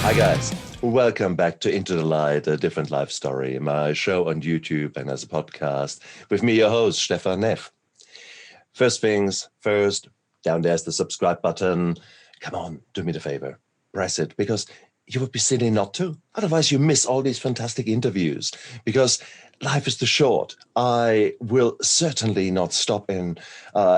Hi guys, welcome back to Into the Light, a different life story, my show on YouTube and as a podcast with me, your host, Stefan Neff. First things first, down there's the subscribe button. Come on, do me the favor, press it, because you would be silly not to. Otherwise you miss all these fantastic interviews, because life is too short. I will certainly not stop in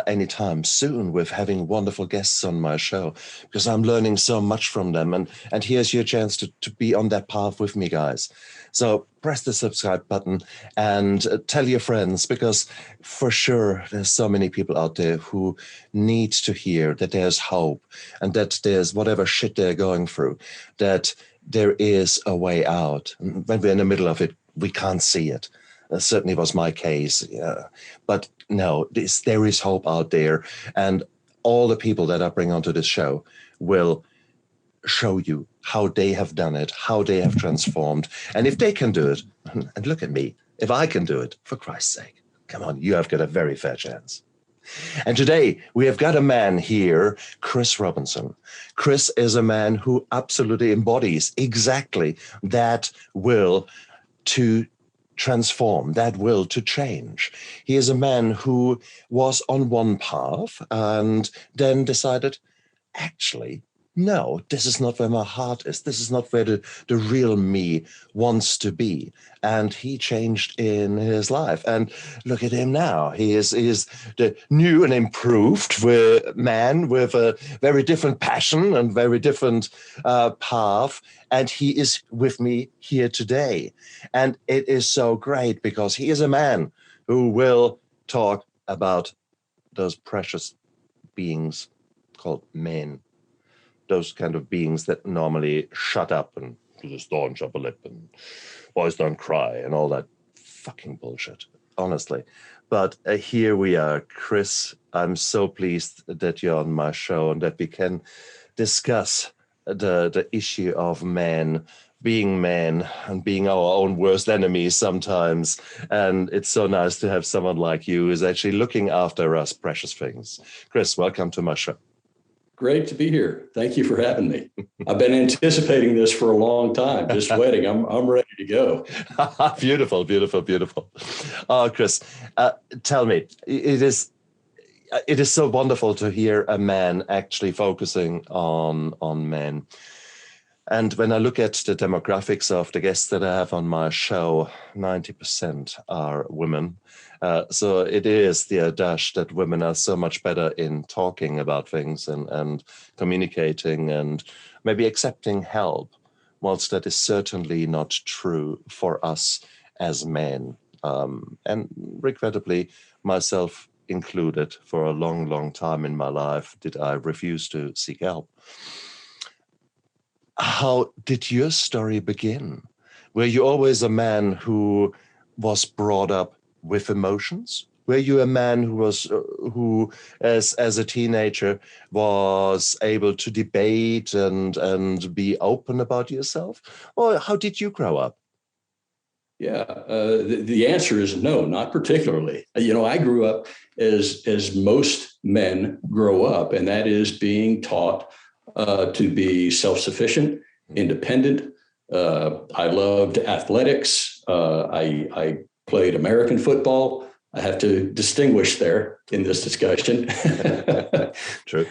anytime soon with having wonderful guests on my show, because I'm learning so much from them. And here's your chance to be on that path with me, guys. So press the subscribe button and tell your friends, because for sure there's so many people out there who need to hear that there's hope and that there's whatever shit they're going through, that there is a way out. When we're in the middle of it, we can't see it. That certainly was my case. Yeah. But no, there is hope out there. And all the people that I bring onto this show will show you how they have done it, how they have transformed. And if they can do it, and look at me, if I can do it, for Christ's sake, come on, you have got a very fair chance. And today we have got a man here, Chris Robinson. Chris is a man who absolutely embodies exactly that will to transform, that will to change. He is a man who was on one path and then decided, actually, no, this is not where my heart is. This is not where the real me wants to be. And he changed in his life. And look at him now. He is the new and improved man with a very different passion and very different path. And he is with me here today. And it is so great because he is a man who will talk about those precious beings called men. Those kind of beings that normally shut up and just don't chop a lip and boys don't cry and all that fucking bullshit, honestly. But here we are, Chris. I'm so pleased that you're on my show and that we can discuss the issue of men and being our own worst enemies sometimes. And it's so nice to have someone like you who's actually looking after us precious things. Chris, welcome to my show. Great to be here. Thank you for having me. I've been anticipating this for a long time, just waiting. I'm ready to go. Beautiful, beautiful, beautiful. Oh, Chris, tell me, it is so wonderful to hear a man actually focusing on men. And when I look at the demographics of the guests that I have on my show, 90% are women. So it is the adage that women are so much better in talking about things and communicating and maybe accepting help, whilst that is certainly not true for us as men. And regrettably, myself included, for a long, long time in my life, did I refuse to seek help. How did your story begin? Were you always a man who was brought up with emotions? Were you a man who as a teenager was able to debate and be open about yourself? Or how did you grow up? Yeah, the answer is no, not particularly. I grew up as most men grow up, and that is being taught to be self-sufficient, independent. I loved athletics. I played American football. I have to distinguish there in this discussion. True.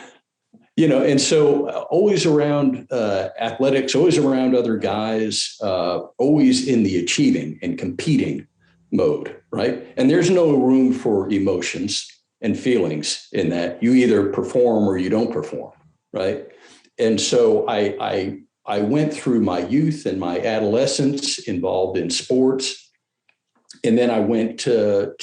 And so always around athletics, always around other guys, always in the achieving and competing mode, right? And there's no room for emotions and feelings in that. You either perform or you don't perform, right? And so I went through my youth and my adolescence involved in sports. And then I went to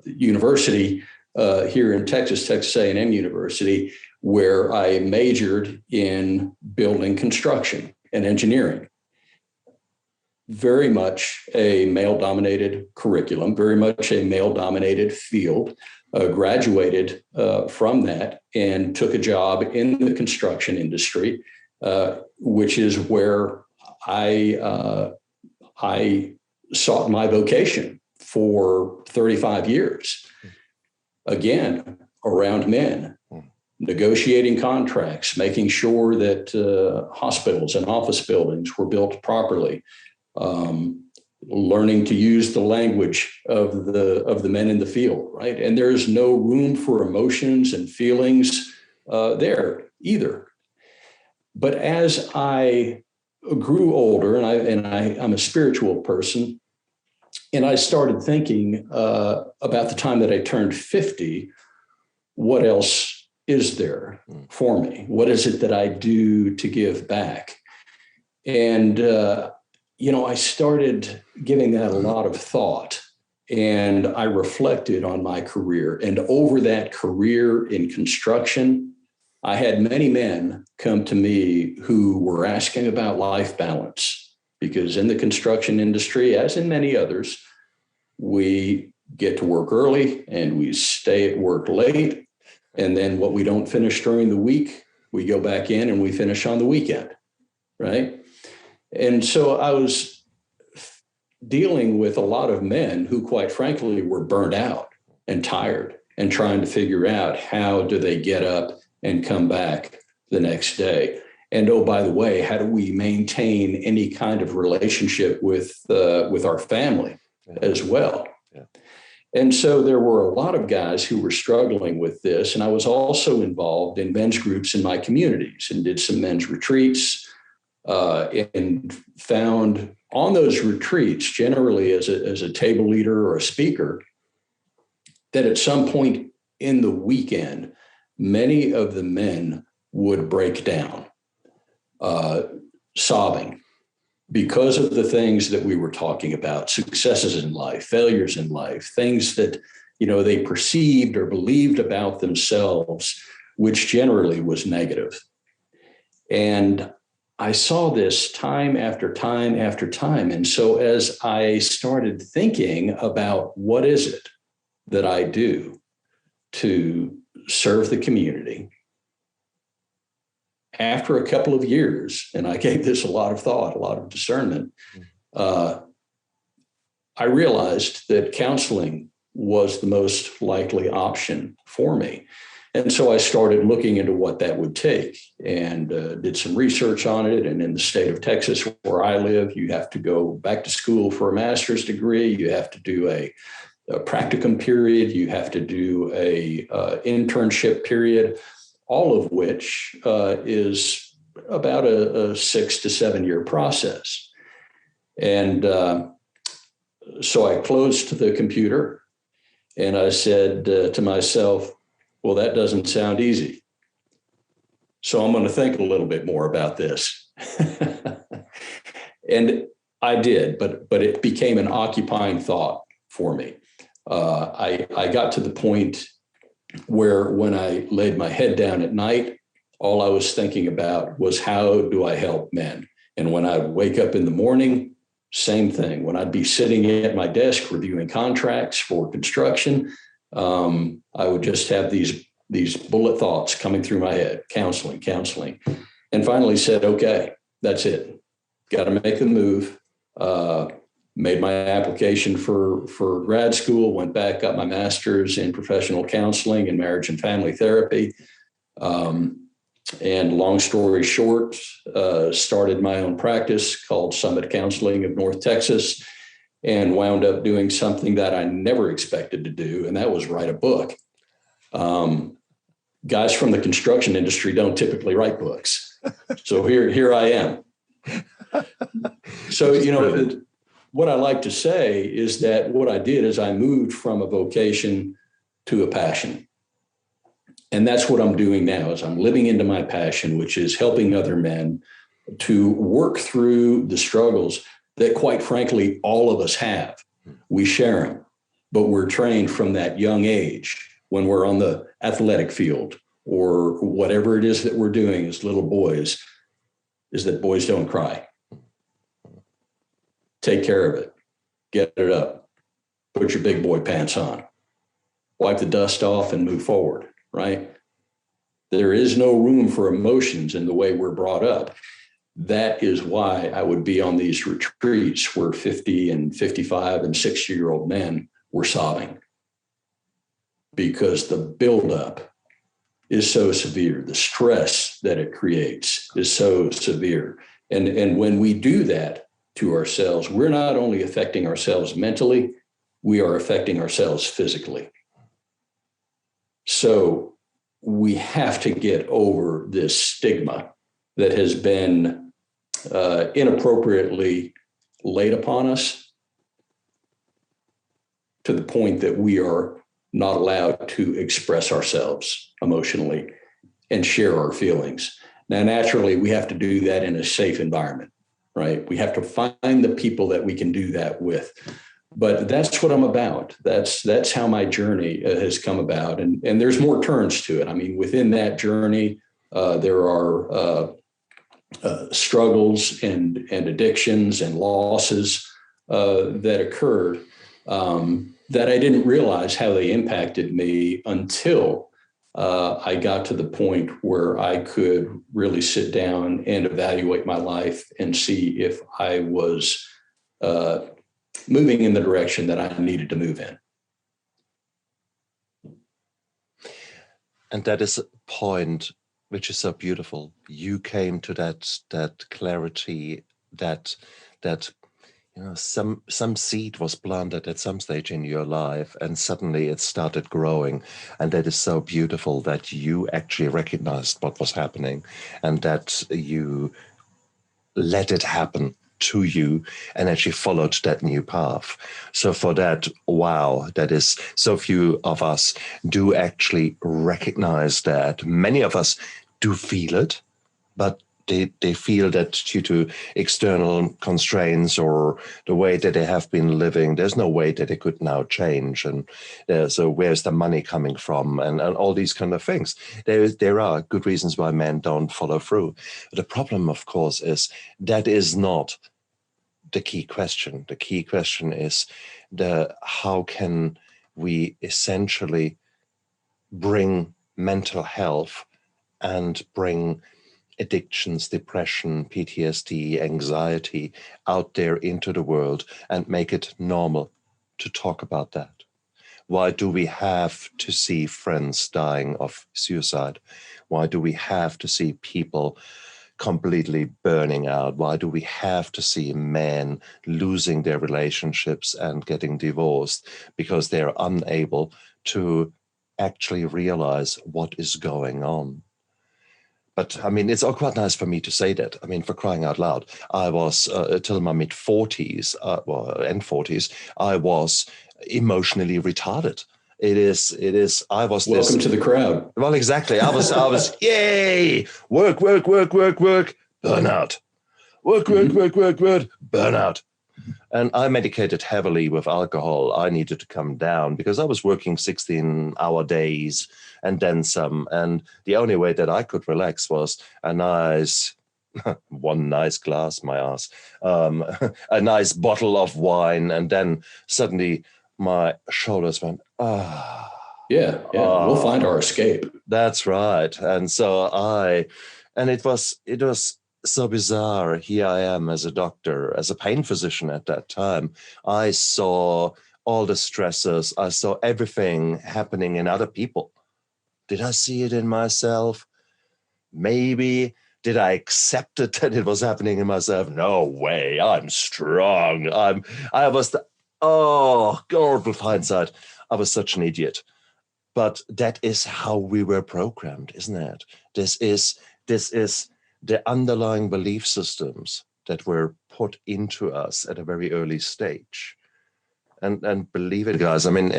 university here in Texas A&M University, where I majored in building construction and engineering. Very much a male-dominated curriculum, very much a male-dominated field. Graduated from that and took a job in the construction industry, which is where I sought my vocation for 35 years. Again, around men. negotiating contracts, making sure that hospitals and office buildings were built properly, learning to use the language of the men in the field, right? And there is no room for emotions and feelings there either. But as I grew older, and I'm a spiritual person, and I started thinking about the time that I turned 50, what else is there for me? What is it that I do to give back? And, I started giving that a lot of thought, and I reflected on my career. And over that career in construction, I had many men come to me who were asking about life balance, because in the construction industry, as in many others, we get to work early and we stay at work late. And then what we don't finish during the week, we go back in and we finish on the weekend, right? And so I was dealing with a lot of men who, quite frankly, were burned out and tired and trying to figure out how do they get up and come back the next day. And oh, by the way, how do we maintain any kind of relationship with our family as well? Yeah. And so there were a lot of guys who were struggling with this. And I was also involved in men's groups in my communities and did some men's retreats, and found on those retreats, generally as a table leader or a speaker, that at some point in the weekend, many of the men would break down, sobbing, because of the things that we were talking about: successes in life, failures in life, things that, they perceived or believed about themselves, which generally was negative. And I saw this time after time after time. And so as I started thinking about what is it that I do to serve the community, after a couple of years, and I gave this a lot of thought, a lot of discernment, I realized that counseling was the most likely option for me. And so I started looking into what that would take, and did some research on it. And in the state of Texas, where I live, you have to go back to school for a master's degree. You have to do a practicum period. You have to do a internship period, all of which is about a 6 to 7 year process. And so I closed the computer and I said to myself, well, that doesn't sound easy. So I'm going to think a little bit more about this. And I did, but it became an occupying thought for me. I got to the point where when I laid my head down at night, all I was thinking about was, how do I help men? And when I wake up in the morning, same thing. When I'd be sitting at my desk reviewing contracts for construction, I would just have these bullet thoughts coming through my head: counseling. And finally said, okay, that's it. Got to make the move. Made my application for grad school, went back, got my master's in professional counseling and marriage and family therapy. And long story short, started my own practice called Summit Counseling of North Texas, and wound up doing something that I never expected to do, and that was write a book. Guys from the construction industry don't typically write books. So here I am. So, what I like to say is that what I did is I moved from a vocation to a passion. And that's what I'm doing now, is I'm living into my passion, which is helping other men to work through the struggles that, quite frankly, all of us have. We share them, but we're trained from that young age, when we're on the athletic field or whatever it is that we're doing as little boys, is that boys don't cry. Take care of it. Get it up. Put your big boy pants on. Wipe the dust off and move forward, right? There is no room for emotions in the way we're brought up. That is why I would be on these retreats where 50 and 55 and 60-year-old men were sobbing, because the buildup is so severe. The stress that it creates is so severe. And when we do that to ourselves, we're not only affecting ourselves mentally, we are affecting ourselves physically. So we have to get over this stigma that has been inappropriately laid upon us, to the point that we are not allowed to express ourselves emotionally and share our feelings. Now, naturally, we have to do that in a safe environment, right? We have to find the people that we can do that with. But that's what I'm about. That's how my journey has come about. And there's more turns to it. I mean, within that journey, there are struggles and addictions and losses that occurred that I didn't realize how they impacted me until I got to the point where I could really sit down and evaluate my life and see if I was moving in the direction that I needed to move in. And that is a point which is so beautiful. You came to that clarity, that some seed was planted at some stage in your life, and suddenly it started growing. And that is so beautiful that you actually recognized what was happening, and that you let it happen to you and actually followed that new path. So for that, wow, that is so few of us do actually recognize that. Many of us do feel it, but they feel that due to external constraints or the way that they have been living, there's no way that they could now change. And so where's the money coming from? And all these kind of things. There are good reasons why men don't follow through. But the problem, of course, is that is not the key question. The key question is how can we essentially bring mental health and bring addictions, depression, PTSD, anxiety out there into the world and make it normal to talk about that? Why do we have to see friends dying of suicide? Why do we have to see people completely burning out? Why do we have to see men losing their relationships and getting divorced because they're unable to actually realize what is going on? But I mean, it's all quite nice for me to say that. I mean, for crying out loud, I was till my mid 40s, and 40s, I was emotionally retarded. It is. I was. Welcome to the crowd. Well, exactly. I was. Yay! Work, burnout. Work, burnout. And I medicated heavily with alcohol. I needed to come down because I was working 16-hour days and then some. And the only way that I could relax was one nice glass, my ass, a nice bottle of wine. And then suddenly my shoulders went, Yeah, we'll find our escape. That's right. And so it was so bizarre. Here I am as a doctor, as a pain physician at that time. I saw all the stresses. I saw everything happening in other people. Did I see it in myself? Maybe. Did I accept it that it was happening in myself? No way. I'm strong. Oh God, with hindsight, I was such an idiot. But that is how we were programmed, isn't it? This is the underlying belief systems that were put into us at a very early stage. And believe it, guys, I mean,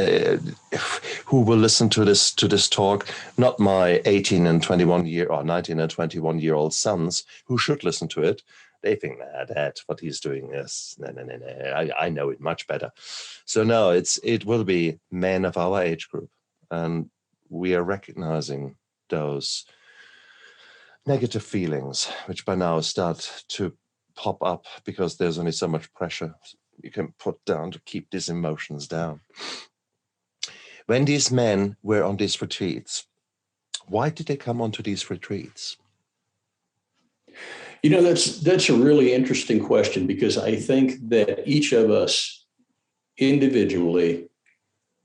who will listen to this talk? Not my 19 and 21-year-old sons who should listen to it. They think, Dad, what he's doing is, no. I know it much better. So no, it will be men of our age group. And we are recognizing those negative feelings, which by now start to pop up because there's only so much pressure you can put down to keep these emotions down. When these men were on these retreats, why did they come onto these retreats? You know, that's a really interesting question, because I think that each of us individually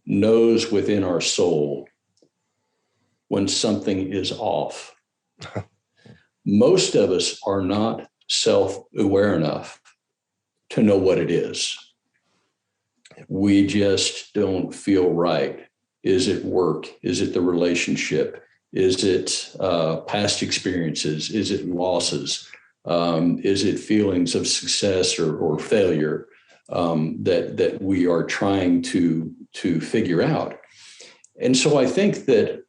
knows within our soul when something is off. Most of us are not self-aware enough to know what it is. We just don't feel right. Is it work? Is it the relationship? Is it past experiences? Is it losses? Is it feelings of success or failure that we are trying to figure out? And so I think that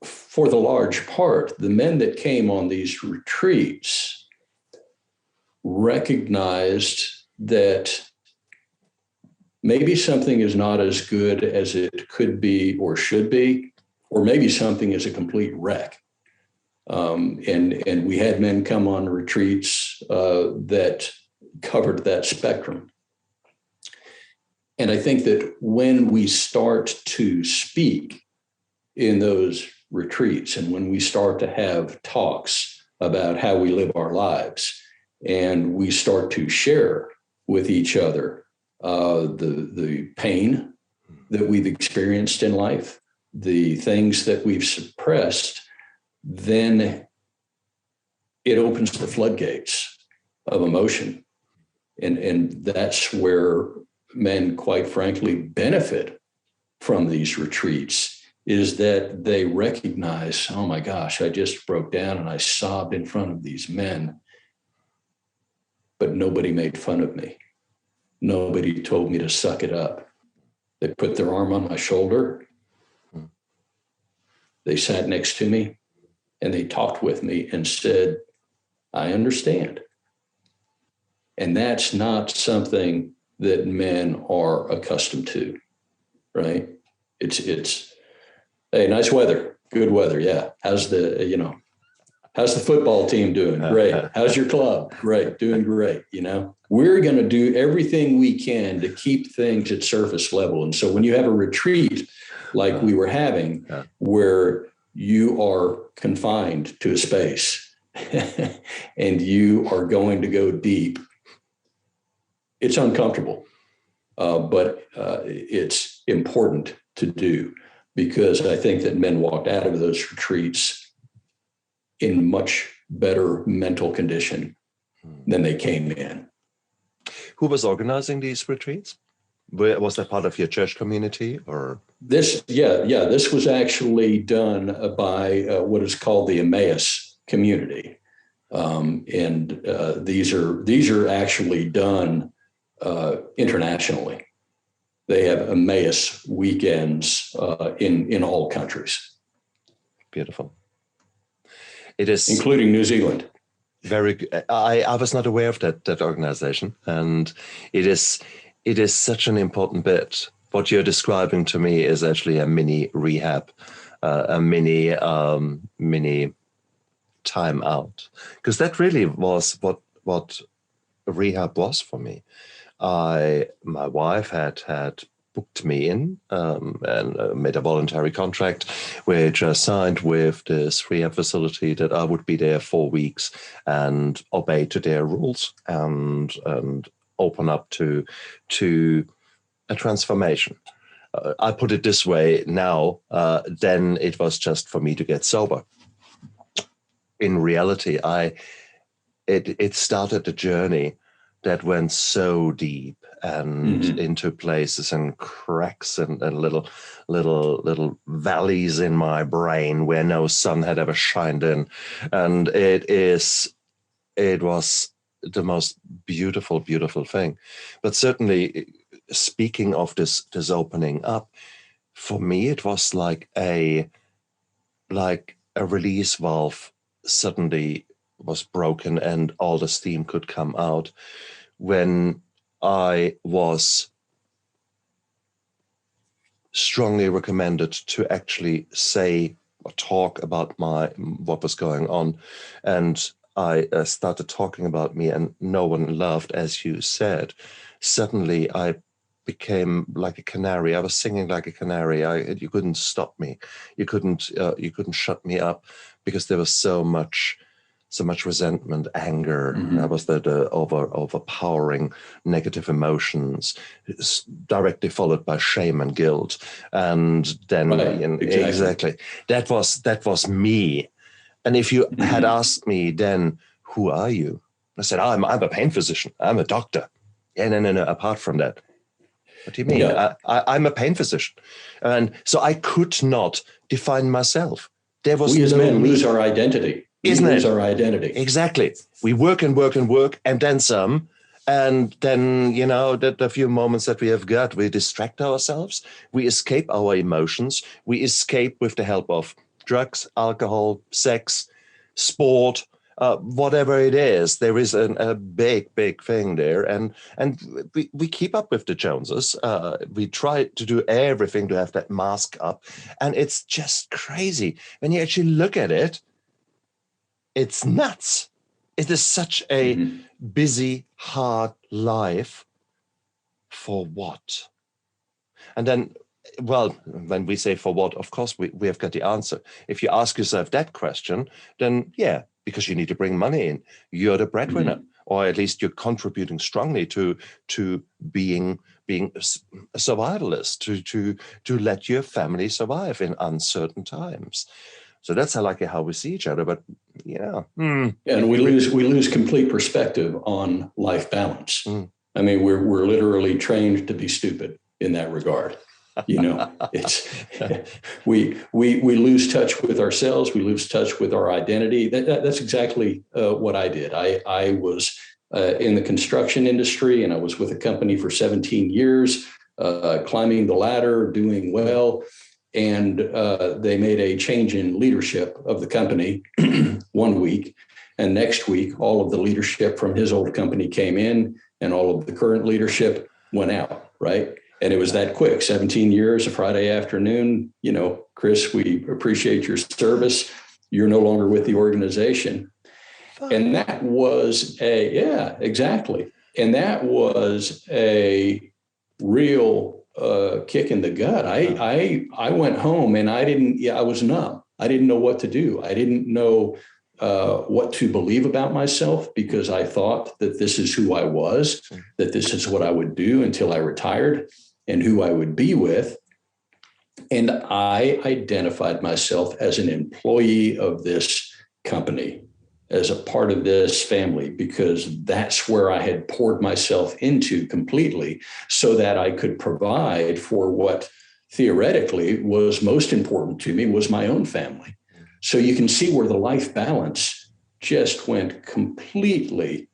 for the large part, the men that came on these retreats recognized that maybe something is not as good as it could be or should be, or maybe something is a complete wreck. And we had men come on retreats that covered that spectrum. And I think that when we start to speak in those retreats and when we start to have talks about how we live our lives and we start to share with each other the pain that we've experienced in life, the things that we've suppressed, then it opens the floodgates of emotion. And that's where men, quite frankly, benefit from these retreats, is that they recognize, oh my gosh, I just broke down and I sobbed in front of these men, but nobody made fun of me. Nobody told me to suck it up. They put their arm on my shoulder. They sat next to me and they talked with me and said, I understand. And that's not something that men are accustomed to, right? It's hey, nice weather, good weather. Yeah. How's the football team doing? Great. How's your club? Great. Doing great. We're going to do everything we can to keep things at surface level. And so when you have a retreat like we were having, where you are confined to a space and you are going to go deep, it's uncomfortable, but it's important to do, because I think that men walked out of those retreats in much better mental condition than they came in. Who was organizing these retreats? Was that part of your church community, or? This was actually done by what is called the Emmaus community. And these are actually done internationally. They have Emmaus weekends in all countries. Beautiful. It is, including New Zealand. Very good. I was not aware of that organization, and it is such an important bit. What you're describing to me is actually a mini rehab, a mini time out, because that really was what rehab was for me. My wife had booked me in and made a voluntary contract, which I signed with this rehab facility, that I would be there 4 weeks and obey to their rules and open up to a transformation. I put it this way now, then it was just for me to get sober. In reality, it started a journey that went so deep and into places and cracks and little valleys in my brain where no sun had ever shined in. And it was the most beautiful, beautiful thing. But certainly, speaking of this opening up, for me, it was like a release valve suddenly was broken and all the steam could come out when I was strongly recommended to actually say or talk about what was going on. And I started talking about me, and no one laughed, as you said. Suddenly I became like a canary. I was singing like a canary. You couldn't stop me. You couldn't shut me up, because there was so much so much resentment, anger. That was the overpowering negative emotions, directly followed by shame and guilt. And then exactly. That was me. And if you had asked me then, who are you? I said, I'm a pain physician. I'm a doctor. Yeah, no. Apart from that, what do you mean? Yeah. I'm a pain physician. And so I could not define myself. There was we as men lose our identity. Isn't it? We lose our identity. Exactly. We work and work and work, and then some. And then, the few moments that we have got, we distract ourselves. We escape our emotions. We escape with the help of drugs, alcohol, sex, sport, whatever it is. There is a big thing there. And we keep up with the Joneses. We try to do everything to have that mask up. And it's just crazy. When you actually look at it, it's nuts. It is such a busy, hard life. For what? And then, well, when we say for what, of course, we have got the answer. If you ask yourself that question, then yeah, because you need to bring money in. You're the breadwinner, or at least you're contributing strongly to being a survivalist, to let your family survive in uncertain times. So that's how we see each other. But and we lose complete perspective on life balance. I mean, we're literally trained to be stupid in that regard. It's we lose touch with ourselves. We lose touch with our identity. That's exactly what I did. I was in the construction industry, and I was with a company for 17 years, climbing the ladder, doing well. And they made a change in leadership of the company one week. And next week, all of the leadership from his old company came in, and all of the current leadership went out, right? And it was that quick, 17 years, a Friday afternoon. Chris, we appreciate your service. You're no longer with the organization. And that was exactly. And that was a real kick in the gut. I went home and I was numb. I didn't know what to do. I didn't know what to believe about myself, because I thought that this is who I was, that this is what I would do until I retired and who I would be with. And I identified myself as an employee of this company, as a part of this family, because that's where I had poured myself into completely, so that I could provide for what theoretically was most important to me, was my own family. So you can see where the life balance just went completely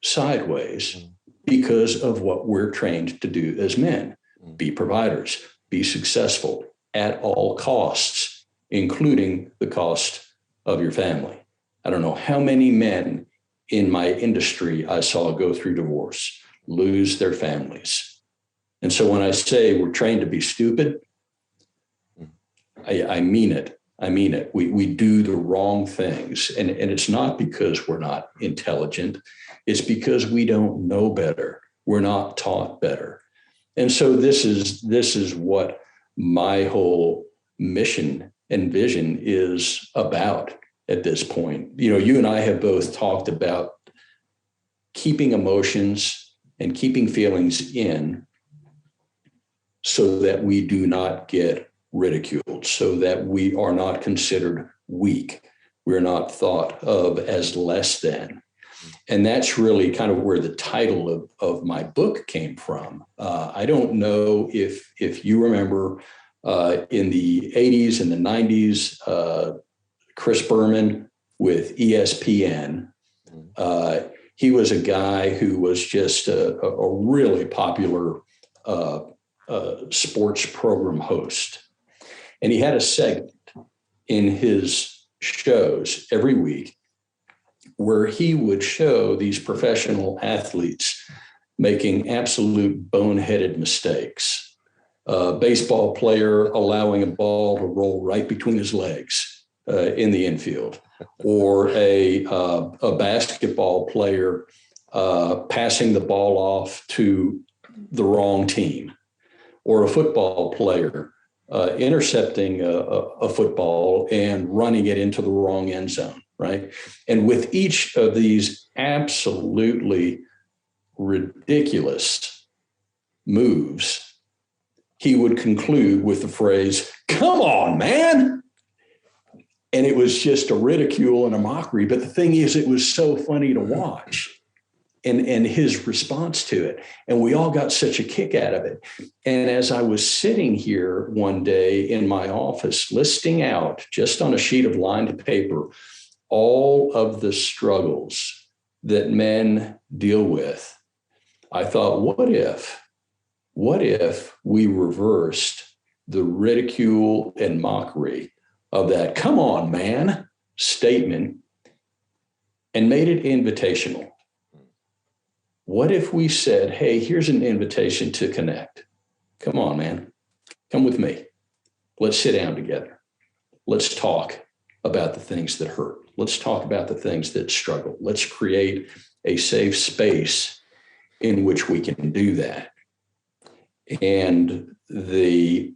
sideways because of what we're trained to do as men: be providers, be successful at all costs, including the cost of your family. I don't know how many men in my industry I saw go through divorce, lose their families. And so when I say we're trained to be stupid, I mean it. I mean it. We do the wrong things. And it's not because we're not intelligent. It's because we don't know better. We're not taught better. And so this is what my whole mission and vision is about at this point. You and I have both talked about keeping emotions and keeping feelings in so that we do not get ridiculed, so that we are not considered weak. We're not thought of as less than. And that's really kind of where the title of my book came from. I don't know if you remember in the 80s and the 90s, Chris Berman with ESPN. He was a guy who was just a really popular sports program host. And he had a segment in his shows every week where he would show these professional athletes making absolute boneheaded mistakes. A baseball player allowing a ball to roll right between his legs in the infield, or a basketball player passing the ball off to the wrong team, or a football player intercepting a football and running it into the wrong end zone. right? And with each of these absolutely ridiculous moves, he would conclude with the phrase, "Come on, man." And it was just a ridicule and a mockery. But the thing is, it was so funny to watch. And his response to it. And we all got such a kick out of it. And as I was sitting here one day in my office, listing out just on a sheet of lined paper, all of the struggles that men deal with, I thought, what if we reversed the ridicule and mockery of that "come on, man" statement and made it invitational? What if we said, "Hey, here's an invitation to connect. Come on, man. Come with me. Let's sit down together. Let's talk about the things that hurt. Let's talk about the things that struggle. Let's create a safe space in which we can do that." And the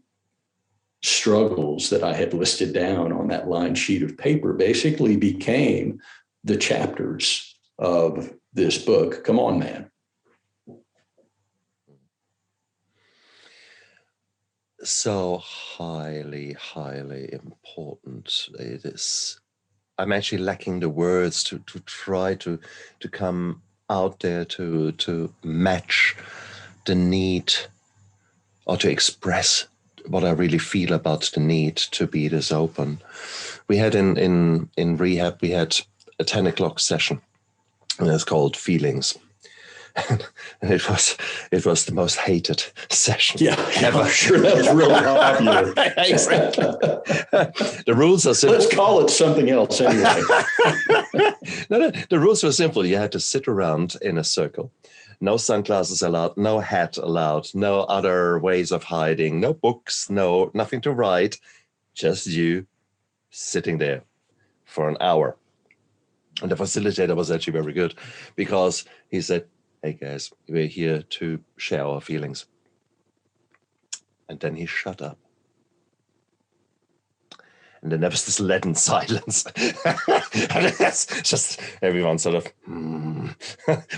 struggles that I had listed down on that lined sheet of paper basically became the chapters of this book, Come On, Man. So highly, highly important it is. I'm actually lacking the words to try to come out there to match the need or to express what I really feel about the need to be this open. We had in rehab, we had a 10 o'clock session, and it's called Feelings. And it was the most hated session ever. I'm sure that was really popular. Exactly. The rules are simple. Let's call it something else anyway. No, the rules were simple. You had to sit around in a circle. No sunglasses allowed, no hat allowed, no other ways of hiding, no books, nothing to write, just you sitting there for an hour. And the facilitator was actually very good because he said, "Hey guys, we're here to share our feelings." And then he shut up. And then there was this leaden silence. And that's just everyone sort of,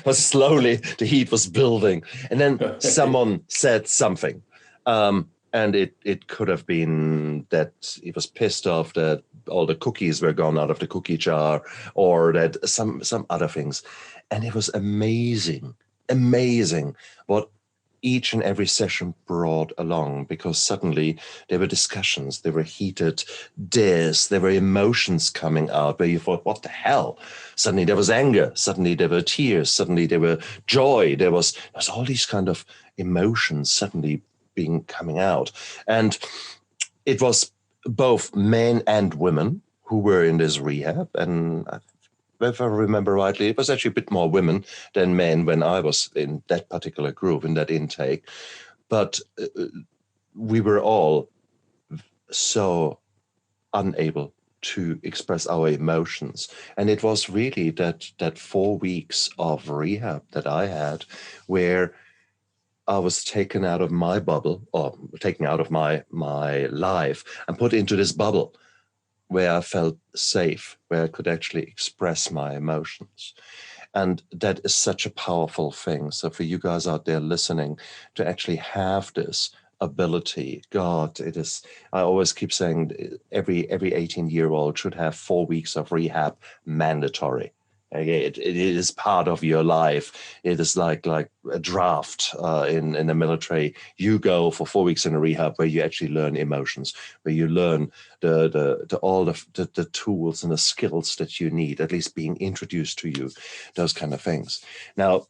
but slowly the heat was building. And then someone said something. And it could have been that he was pissed off that all the cookies were gone out of the cookie jar, or that some other things. And it was amazing what each and every session brought along, because suddenly there were discussions, there were heated dares, there were emotions coming out where you thought, what the hell? Suddenly there was anger, suddenly there were tears, suddenly there were joy, there was all these kind of emotions suddenly coming out. And it was both men and women who were in this rehab, and if I remember rightly, it was actually a bit more women than men when I was in that particular group, in that intake. But we were all so unable to express our emotions. And it was really that 4 weeks of rehab that I had where I was taken out of my bubble, or taken out of my life and put into this bubble where I felt safe, where I could actually express my emotions. And that is such a powerful thing. So for you guys out there listening, to actually have this ability, God, it is, I always keep saying every 18-year-old should have 4 weeks of rehab mandatory. Okay, it is part of your life. It is like a draft in the military. You go for 4 weeks in a rehab where you actually learn emotions, where you learn all the tools and the skills that you need, at least being introduced to you, those kind of things. Now,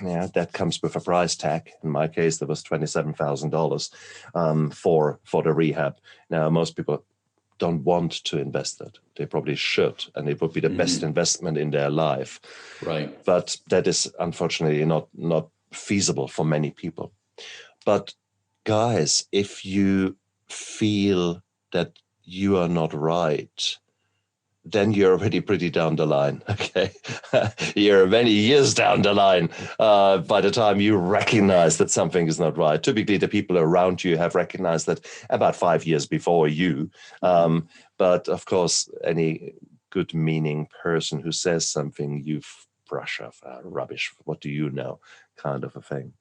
yeah, that comes with a price tag. In my case, there was $27,000 for the rehab. Now, most people don't want to invest it. They probably should, and it would be the best investment in their life. Right. But that is unfortunately not feasible for many people. But guys, if you feel that you are not right, then you're already pretty down the line, okay? You're many years down the line by the time you recognize that something is not right. Typically, the people around you have recognized that about 5 years before you. But of course, any good meaning person who says something you brush off, rubbish, what do you know, kind of a thing.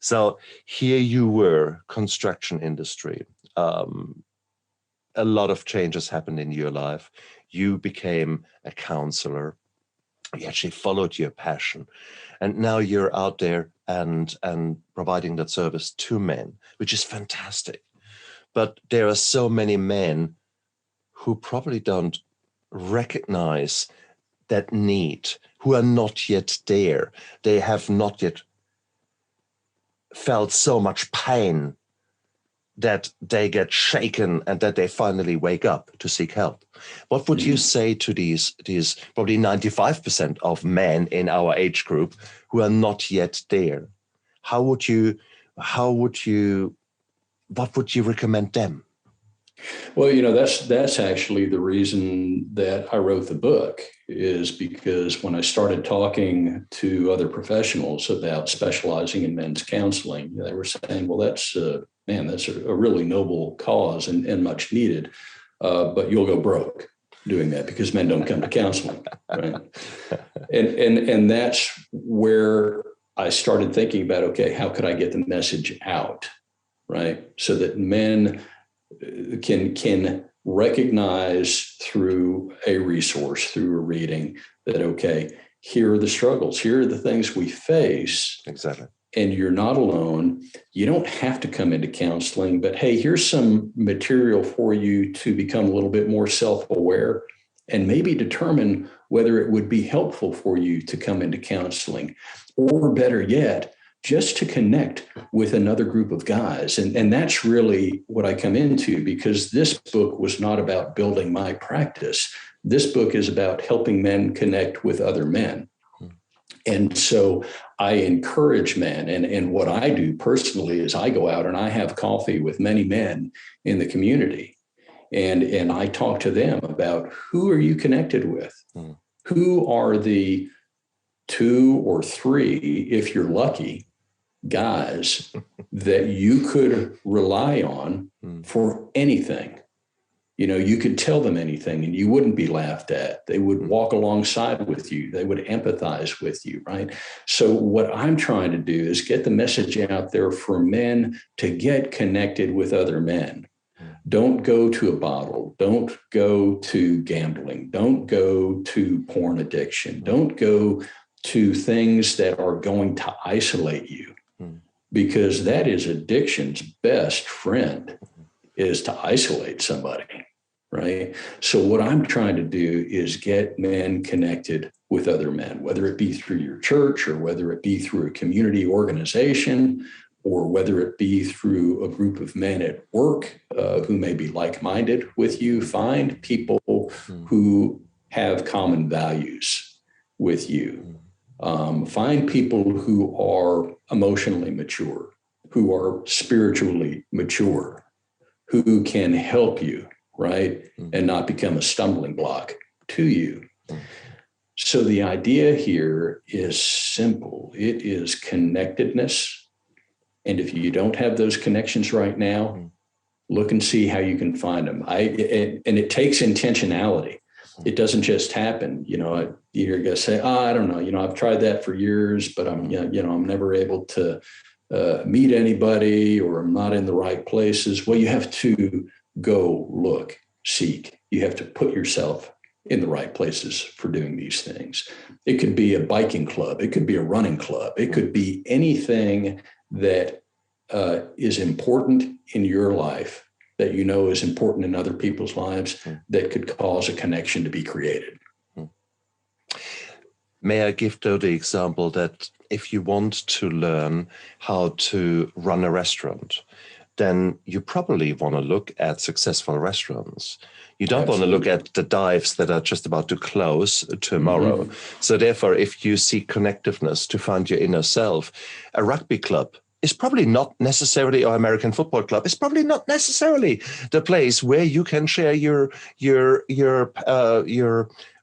So here you were, construction industry. A lot of changes happened in your life. You became a counselor. You actually followed your passion. And now you're out there and providing that service to men, which is fantastic. But there are so many men who probably don't recognize that need, who are not yet there. They have not yet felt so much pain that they get shaken and that they finally wake up to seek help. What would you say to these probably 95% of men in our age group who are not yet there? What would you recommend them? Well, that's actually the reason that I wrote the book, is because when I started talking to other professionals about specializing in men's counseling, they were saying, well, that's a really noble cause and much needed, but you'll go broke doing that because men don't come to counseling, right? And that's where I started thinking about, okay, how could I get the message out, right? So that men can recognize through a resource, through a reading, that, okay, here are the struggles, here are the things we face. Exactly. And you're not alone. You don't have to come into counseling, but hey, here's some material for you to become a little bit more self-aware and maybe determine whether it would be helpful for you to come into counseling, or better yet, just to connect with another group of guys. And that's really what I come into, because this book was not about building my practice. This book is about helping men connect with other men. And so I encourage men, and what I do personally is I go out and I have coffee with many men in the community, and I talk to them about, who are you connected with? Who are the 2 or 3, if you're lucky, guys that you could rely on for anything? You could tell them anything and you wouldn't be laughed at. They would walk alongside with you. They would empathize with you, right? So what I'm trying to do is get the message out there for men to get connected with other men. Don't go to a bottle. Don't go to gambling. Don't go to porn addiction. Don't go to things that are going to isolate you, because that is addiction's best friend, is to isolate somebody, right? So what I'm trying to do is get men connected with other men, whether it be through your church, or whether it be through a community organization, or whether it be through a group of men at work who may be like-minded with you. Find people who have common values with you. Find people who are emotionally mature, who are spiritually mature, who can help you, right? And not become a stumbling block to you. So the idea here is simple. It is connectedness. And if you don't have those connections right now, look and see how you can find them. And it takes intentionality. It doesn't just happen. You hear guys say, I don't know, I've tried that for years, but I'm never able to meet anybody, or I'm not in the right places. Well, you have to go look, seek. You have to put yourself in the right places for doing these things. It could be a biking club. It could be a running club. It could be anything that is important in your life, that is important in other people's lives, that could cause a connection to be created. May I give, though, the example that if you want to learn how to run a restaurant, then you probably want to look at successful restaurants. You don't want to look at the dives that are just about to close tomorrow. So therefore, if you seek connectiveness to find your inner self, a rugby club is probably not necessarily, or American football club is probably not necessarily the place where you can share your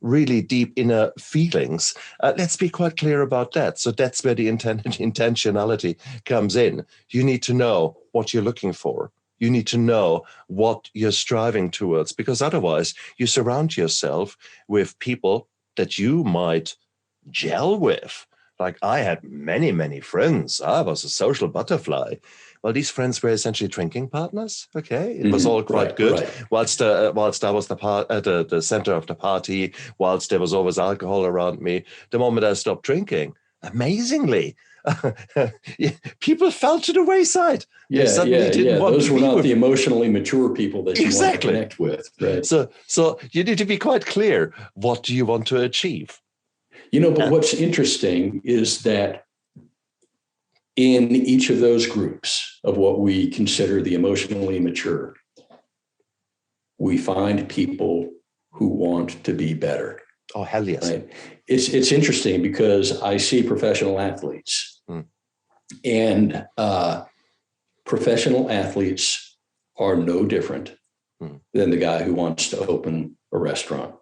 really deep inner feelings. Let's be quite clear about that. So that's where the intentionality comes in. You need to know what you're looking for. You need to know what you're striving towards, because otherwise you surround yourself with people that you might gel with. Like, I had many, many friends. I was a social butterfly. Well, these friends were essentially drinking partners. Okay, it was all quite good. Right. Whilst I was the center of the party, whilst there was always alcohol around me, the moment I stopped drinking, amazingly, people fell to the wayside. Yeah, those were not the emotionally mature people that you want to connect with. Right. So you need to be quite clear. What do you want to achieve? But what's interesting is that in each of those groups of what we consider the emotionally mature, we find people who want to be better. Oh, hell yes. Right? It's interesting because I see professional athletes, and professional athletes are no different than the guy who wants to open a restaurant,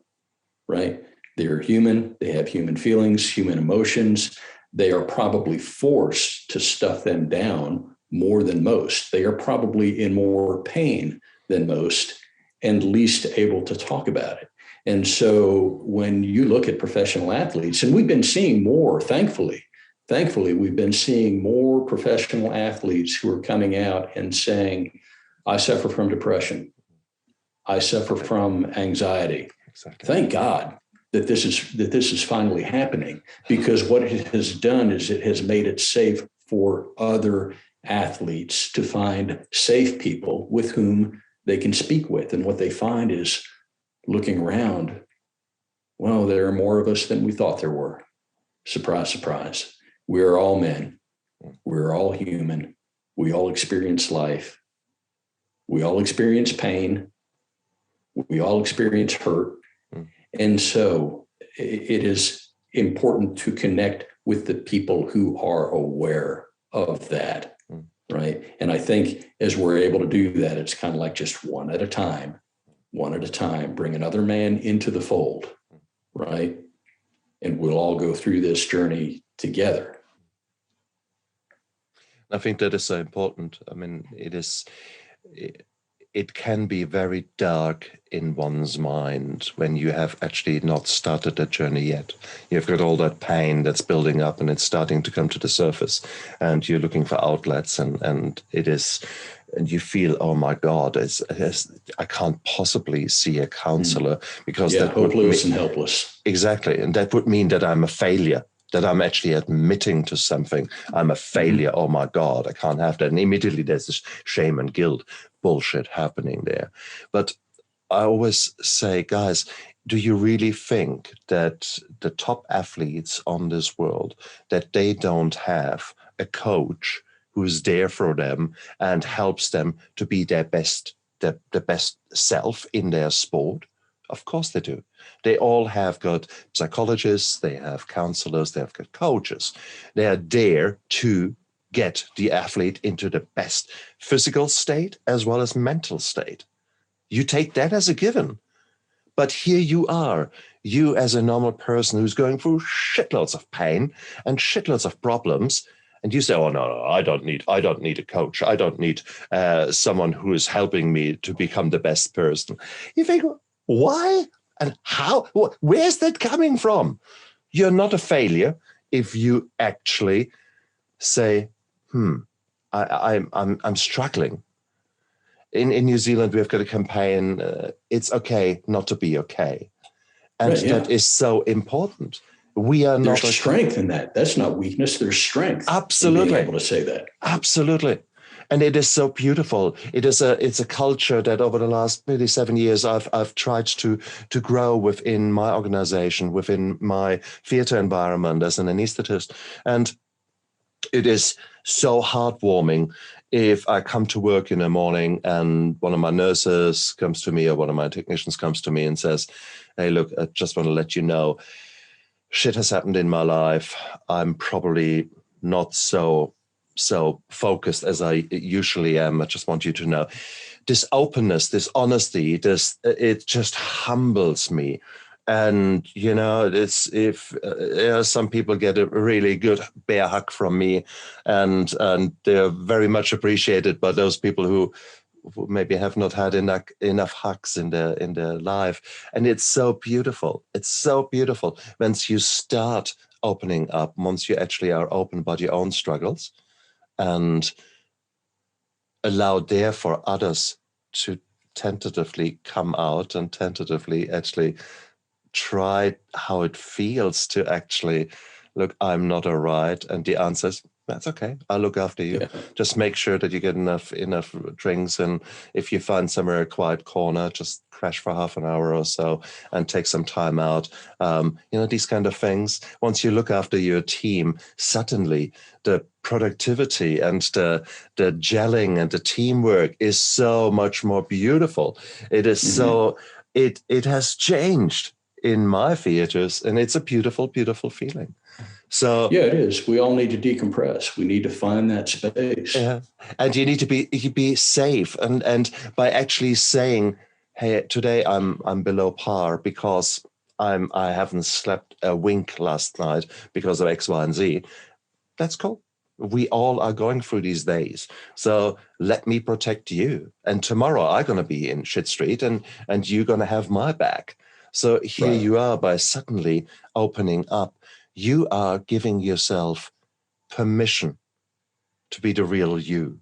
right? They're human. They have human feelings, human emotions. They are probably forced to stuff them down more than most. They are probably in more pain than most and least able to talk about it. And so when you look at professional athletes, and we've been seeing more, thankfully, we've been seeing more professional athletes who are coming out and saying, I suffer from depression. I suffer from anxiety. Exactly. Thank God that this is finally happening, because what it has done is it has made it safe for other athletes to find safe people with whom they can speak with. And what they find is, looking around, well, there are more of us than we thought there were. Surprise, surprise. We are all men. We're all human. We all experience life. We all experience pain. We all experience hurt. And so it is important to connect with the people who are aware of that, right? And I think as we're able to do that, it's kind of like just one at a time, bring another man into the fold, right? And we'll all go through this journey together. I think that is so important. I mean, it can be very dark in one's mind when you have actually not started that journey yet. You've got all that pain that's building up and it's starting to come to the surface, and you're looking for outlets, and you feel, oh my God, I can't possibly see a counselor because that hopeless and helpless. Exactly. And that would mean that I'm a failure, that I'm actually admitting to something. I'm a failure. Oh my God, I can't have that. And immediately there's this shame and guilt bullshit happening there. But I always say, guys, do you really think that the top athletes on this world, that they don't have a coach who's there for them and helps them to be their best, the best self in their sport? Of course they do. They all have got psychologists, they have counselors, they have got coaches. They are there to get the athlete into the best physical state as well as mental state. You take that as a given. But here you are, you as a normal person who's going through shitloads of pain and shitloads of problems, and you say, oh, no, I don't need a coach. I don't need someone who is helping me to become the best person. You think, why and how? Where's that coming from? You're not a failure if you actually say, I'm struggling. In New Zealand, we've got a campaign, it's okay not to be okay. And right, that is so important. We are not. There's strength in that. That's not weakness. There's strength. Absolutely. In being able to say that. Absolutely. And it is so beautiful. It's a culture that over the last maybe 7 years I've tried to grow within my organization, within my theater environment as an anesthetist. And it is so heartwarming if I come to work in the morning and one of my nurses comes to me or one of my technicians comes to me and says, hey, look, I just want to let you know, shit has happened in my life. I'm probably not so focused as I usually am. I just want you to know this openness, this honesty, it just humbles me. And, it's some people get a really good bear hug from me and they're very much appreciated by those people who who maybe have not had enough hugs in their life. And it's so beautiful. It's so beautiful once you start opening up, once you actually are open about your own struggles and allow there for others to tentatively come out and tentatively actually try how it feels to actually look, I'm not all right. And the answer is, that's okay. I'll look after you. Yeah. Just make sure that you get enough drinks. And if you find somewhere a quiet corner, just crash for half an hour or so and take some time out. These kind of things. Once you look after your team, suddenly the productivity and the gelling and the teamwork is so much more beautiful. It is so, it has changed in my theaters, and it's a beautiful, beautiful feeling. So yeah, it is. We all need to decompress. We need to find that space. Yeah, and you need to be safe, and by actually saying, "Hey, today I'm below par because I haven't slept a wink last night because of X, Y, and Z." That's cool. We all are going through these days, so let me protect you. And tomorrow I'm going to be in shit street, and you're going to have my back. So here Right. you are, by suddenly opening up, you are giving yourself permission to be the real you.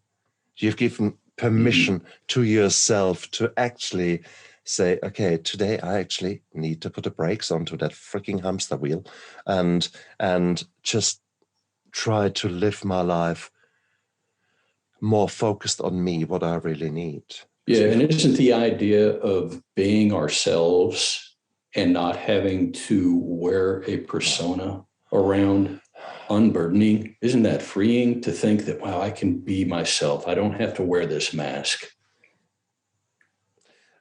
You've given permission to yourself to actually say, okay, today I actually need to put the brakes onto that freaking hamster wheel and just try to live my life more focused on me, what I really need. Yeah, and isn't the idea of being ourselves and not having to wear a persona around unburdening? Isn't that freeing to think that, wow, I can be myself. I don't have to wear this mask.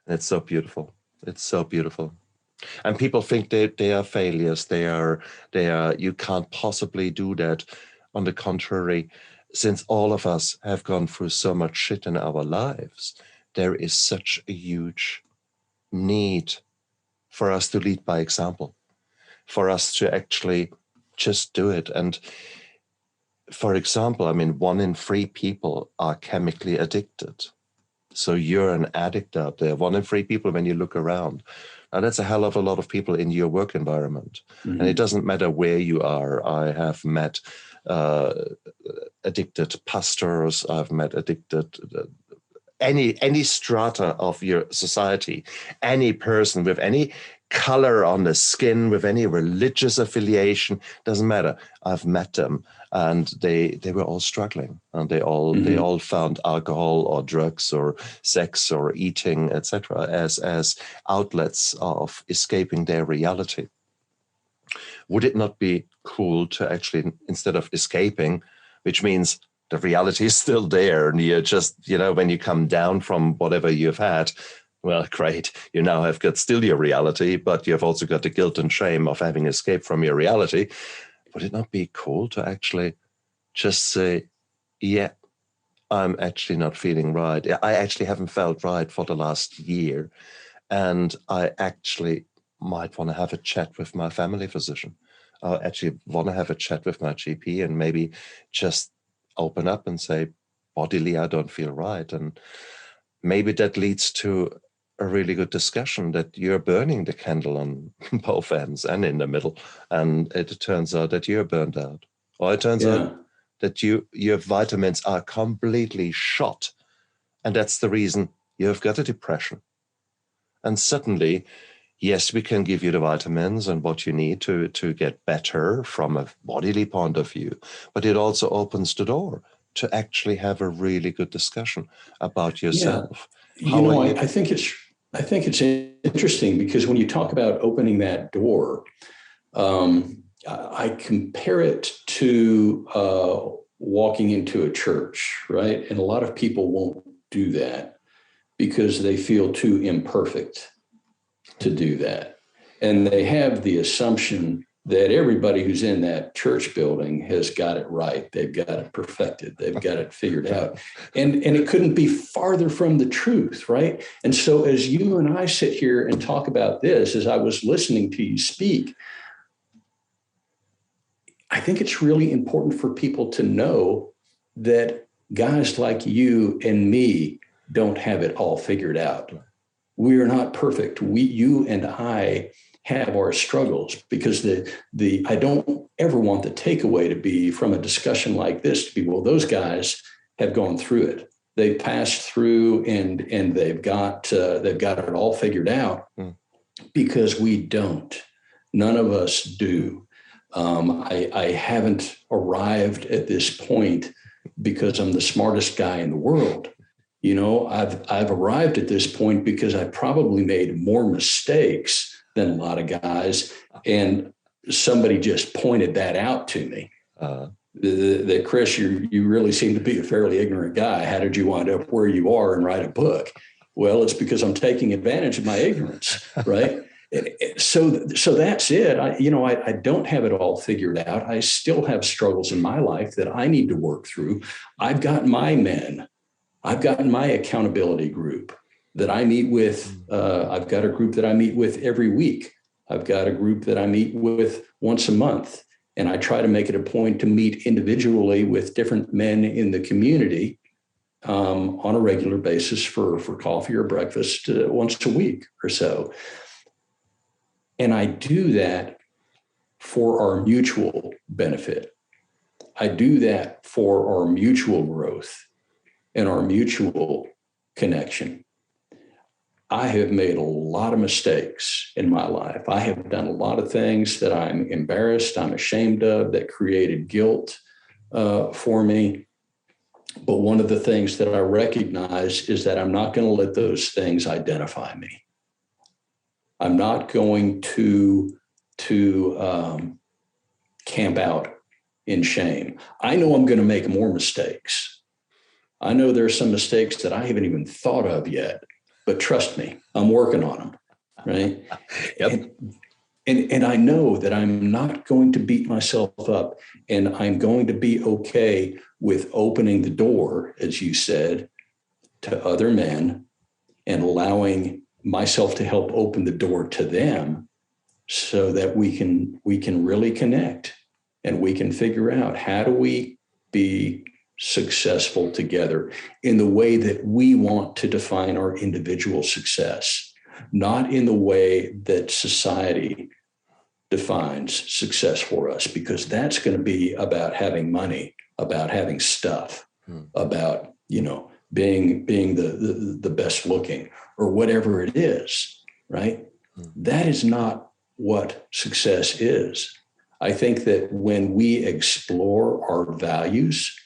It's so beautiful. It's so beautiful. And people think they are failures. They are, you can't possibly do that. On the contrary, since all of us have gone through so much shit in our lives, there is such a huge need for us to lead by example, for us to actually just do it. And for example, 1 in 3 people are chemically addicted. So you're an addict out there. 1 in 3 people, when you look around. And that's a hell of a lot of people in your work environment. And it doesn't matter where you are. I have met addicted pastors. I've met addicted, any strata of your society, any person with any color on the skin, with any religious affiliation, doesn't matter. I've met them, and they were all struggling, and they all found alcohol or drugs or sex or eating, etc., as outlets of escaping their reality. Would it not be cool to actually, instead of escaping, which means the reality is still there, and you're just, when you come down from whatever you've had, well, great, you now have got still your reality, but you've also got the guilt and shame of having escaped from your reality. Would it not be cool to actually just say, yeah, I'm actually not feeling right. I actually haven't felt right for the last year, and I actually might want to have a chat with my family physician. I actually want to have a chat with my GP and maybe just open up and say, bodily, I don't feel right. And maybe that leads to a really good discussion that you're burning the candle on both ends and in the middle. And it turns out that you're burned out. Or it turns out that your vitamins are completely shot. And that's the reason you've got a depression. And suddenly, yes, we can give you the vitamins and what you need to get better from a bodily point of view, but it also opens the door to actually have a really good discussion about yourself. Yeah. I think it's interesting because when you talk about opening that door, I compare it to walking into a church, right? And a lot of people won't do that because they feel too imperfect to do that. And they have the assumption that everybody who's in that church building has got it right. They've got it perfected. They've got it figured out. And it couldn't be farther from the truth, right? And so as you and I sit here and talk about this, as I was listening to you speak, I think it's really important for people to know that guys like you and me don't have it all figured out. We are not perfect. You and I have our struggles, because I don't ever want the takeaway to be from a discussion like this to be, well, those guys have gone through it. They passed through and they've got it all figured out, because we don't. None of us do. I haven't arrived at this point because I'm the smartest guy in the world. You know, I've arrived at this point because I probably made more mistakes than a lot of guys, and somebody just pointed that out to me. That Chris, you really seem to be a fairly ignorant guy. How did you wind up where you are and write a book? Well, it's because I'm taking advantage of my ignorance, right? So that's it. I don't have it all figured out. I still have struggles in my life that I need to work through. I've got my men. I've got my accountability group that I meet with. I've got a group that I meet with every week. I've got a group that I meet with once a month. And I try to make it a point to meet individually with different men in the community on a regular basis for coffee or breakfast once a week or so. And I do that for our mutual benefit. I do that for our mutual growth and our mutual connection. I have made a lot of mistakes in my life. I have done a lot of things that I'm embarrassed, I'm ashamed of, that created guilt for me. But one of the things that I recognize is that I'm not going to let those things identify me. I'm not going to camp out in shame. I know I'm going to make more mistakes. I know there are some mistakes that I haven't even thought of yet. But trust me, I'm working on them, right? Yep. And I know that I'm not going to beat myself up, and I'm going to be okay with opening the door, as you said, to other men and allowing myself to help open the door to them, so that we can really connect, and we can figure out, how do we be successful together in the way that we want to define our individual success, not in the way that society defines success for us, because that's going to be about having money, about having stuff, about, being the best looking, or whatever it is, right? That is not what success is. I think that when we explore our values,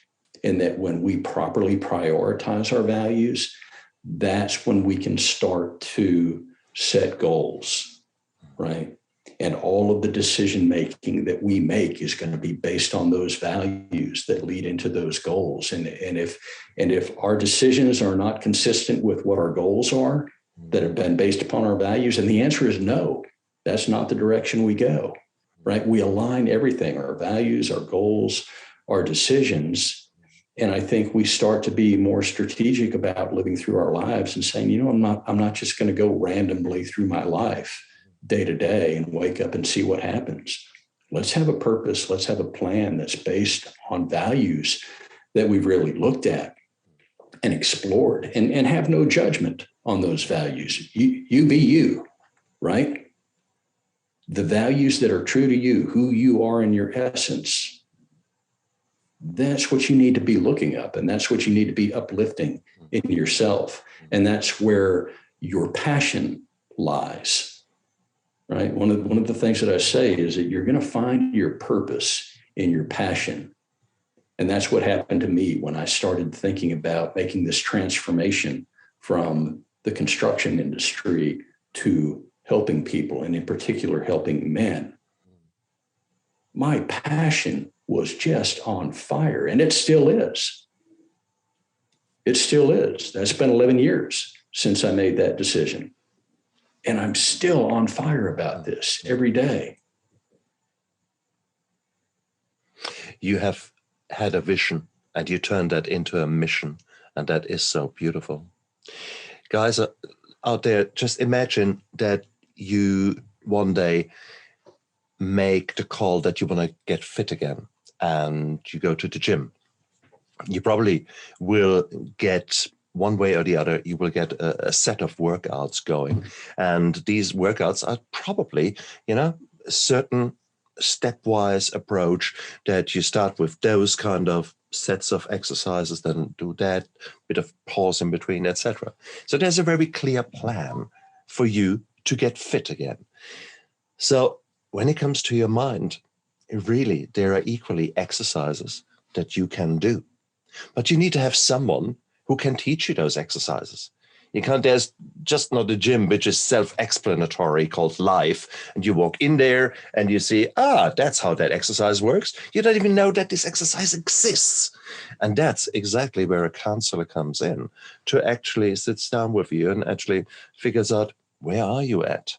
and that when we properly prioritize our values, that's when we can start to set goals, right? And all of the decision-making that we make is going to be based on those values that lead into those goals. And if our decisions are not consistent with what our goals are, that have been based upon our values, and the answer is no, that's not the direction we go, right? We align everything, our values, our goals, our decisions. And I think we start to be more strategic about living through our lives and saying, I'm not just going to go randomly through my life day to day and wake up and see what happens. Let's have a purpose. Let's have a plan that's based on values that we've really looked at and explored, and have no judgment on those values. You be you, right? The values that are true to you, who you are in your essence, that's what you need to be looking up, and that's what you need to be uplifting in yourself. And that's where your passion lies, right? One of the things that I say is that you're going to find your purpose in your passion. And that's what happened to me when I started thinking about making this transformation from the construction industry to helping people, and in particular, helping men. My passion was just on fire, and it still is. It still is. That's been 11 years since I made that decision. And I'm still on fire about this every day. You have had a vision, and you turned that into a mission, and that is so beautiful. Guys out there, just imagine that you one day make the call that you want to get fit again, and you go to the gym. You probably will get one way or the other, you will get a set of workouts going. And these workouts are probably, a certain stepwise approach that you start with those kind of sets of exercises, then do that, bit of pause in between, etc. So there's a very clear plan for you to get fit again. So when it comes to your mind, really, there are equally exercises that you can do. But you need to have someone who can teach you those exercises. You can't, there's just not a gym which is self-explanatory called life. And you walk in there and you see, that's how that exercise works. You don't even know that this exercise exists. And that's exactly where a counselor comes in, to actually sits down with you and actually figures out, where are you at?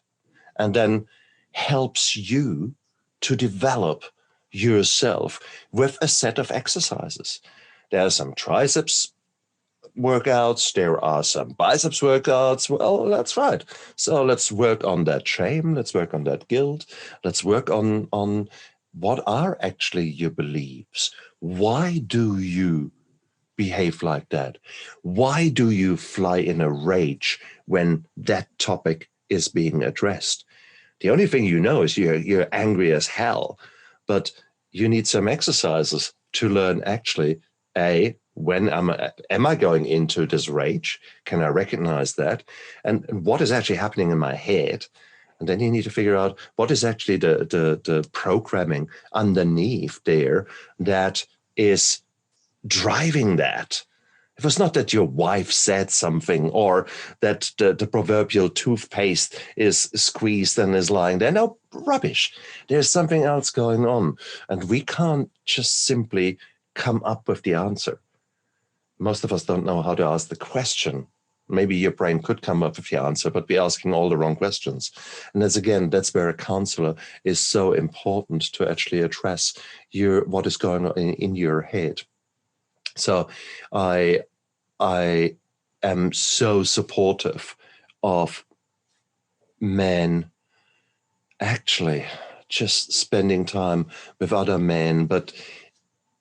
And then helps you to develop yourself with a set of exercises. There are some triceps workouts, there are some biceps workouts. Well, that's right. So let's work on that shame, let's work on that guilt, let's work on what are actually your beliefs. Why do you behave like that? Why do you fly in a rage when that topic is being addressed? The only thing you know is you're angry as hell, but you need some exercises to learn actually, when am I going into this rage? Can I recognize that? And what is actually happening in my head? And then you need to figure out what is actually the programming underneath there that is driving that. It was not that your wife said something or that the proverbial toothpaste is squeezed and is lying there. No, rubbish. There's something else going on. And we can't just simply come up with the answer. Most of us don't know how to ask the question. Maybe your brain could come up with the answer, but we're asking all the wrong questions. And that's where a counselor is so important, to actually address what is going on in your head. So I am so supportive of men actually just spending time with other men, but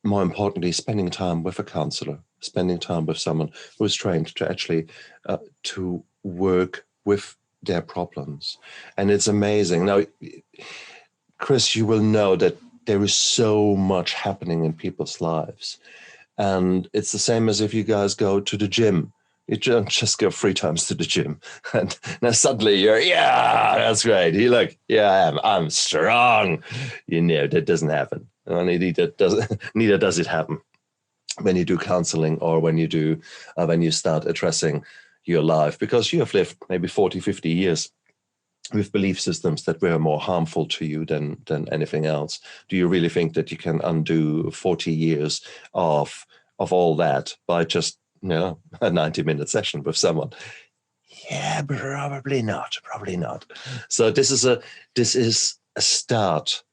more importantly, spending time with a counselor, spending time with someone who is trained to actually to work with their problems. And it's amazing. Now, Chris, you will know that there is so much happening in people's lives. And it's the same as if you guys go to the gym. You don't just go 3 times to the gym. And now suddenly you're, that's great. You look, I'm strong. That doesn't happen. Neither does it happen when you do counseling or when you start addressing your life, because you have lived maybe 40, 50 years with belief systems that were more harmful to you than anything else. Do you really think that you can undo 40 years of all that by just a 90-minute session with someone? Yeah, probably not. So this is a start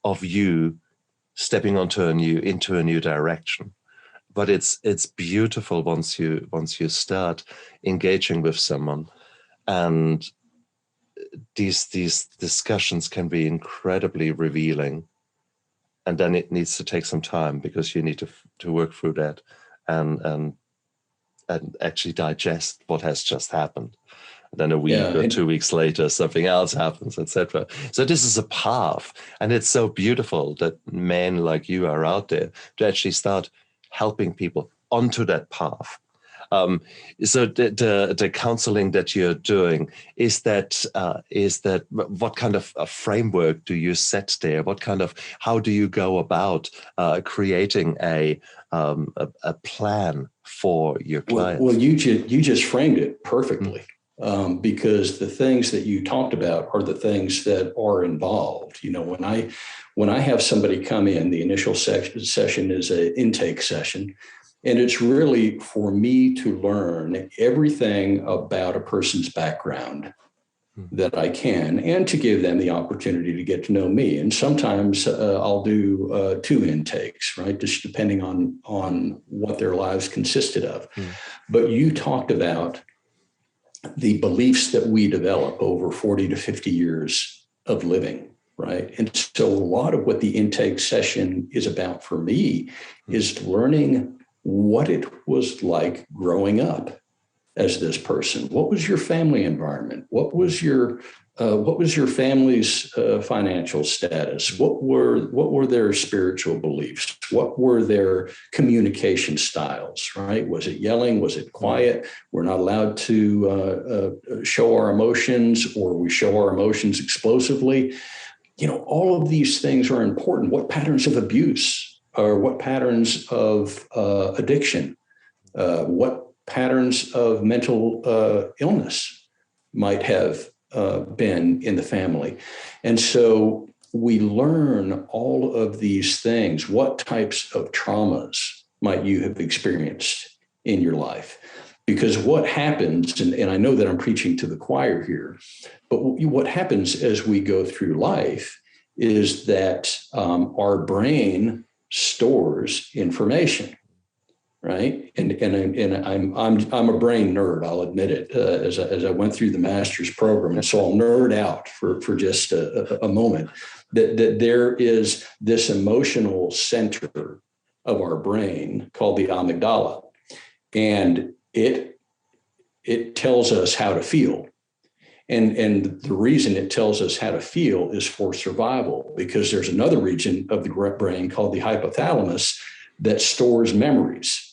of you stepping into a new direction. But it's beautiful once you start engaging with someone, and these discussions can be incredibly revealing. And then it needs to take some time, because you need to work through that and actually digest what has just happened. And then a week or 2 weeks later, something else happens, etc. So this is a path, and it's so beautiful that men like you are out there to actually start helping people onto that path. So the counseling that you're doing, is that what kind of a framework do you set there? How do you go about creating a plan for your clients? Well, you just framed it perfectly. Because the things that you talked about are the things that are involved. When I have somebody come in, the initial session is an intake session. And it's really for me to learn everything about a person's background that I can, and to give them the opportunity to get to know me. And sometimes I'll do 2 intakes, right? Just depending on what their lives consisted of. But you talked about the beliefs that we develop over 40 to 50 years of living, right? And so a lot of what the intake session is about for me is learning what it was like growing up as this person? What was your family environment? What was your family's financial status? What were their spiritual beliefs? What were their communication styles, right? Was it yelling? Was it quiet? We're not allowed to show our emotions, or we show our emotions explosively. All of these things are important. What patterns of abuse, or what patterns of addiction, what patterns of mental illness might have been in the family. And so we learn all of these things. What types of traumas might you have experienced in your life? Because what happens, and I know that I'm preaching to the choir here, but what happens as we go through life is that our brain stores information. Right. And I'm a brain nerd. I'll admit it, as I went through the master's program. And so I'll nerd out for just a moment that there is this emotional center of our brain called the amygdala. And it tells us how to feel. And the reason it tells us how to feel is for survival, because there's another region of the brain called the hypothalamus that stores memories.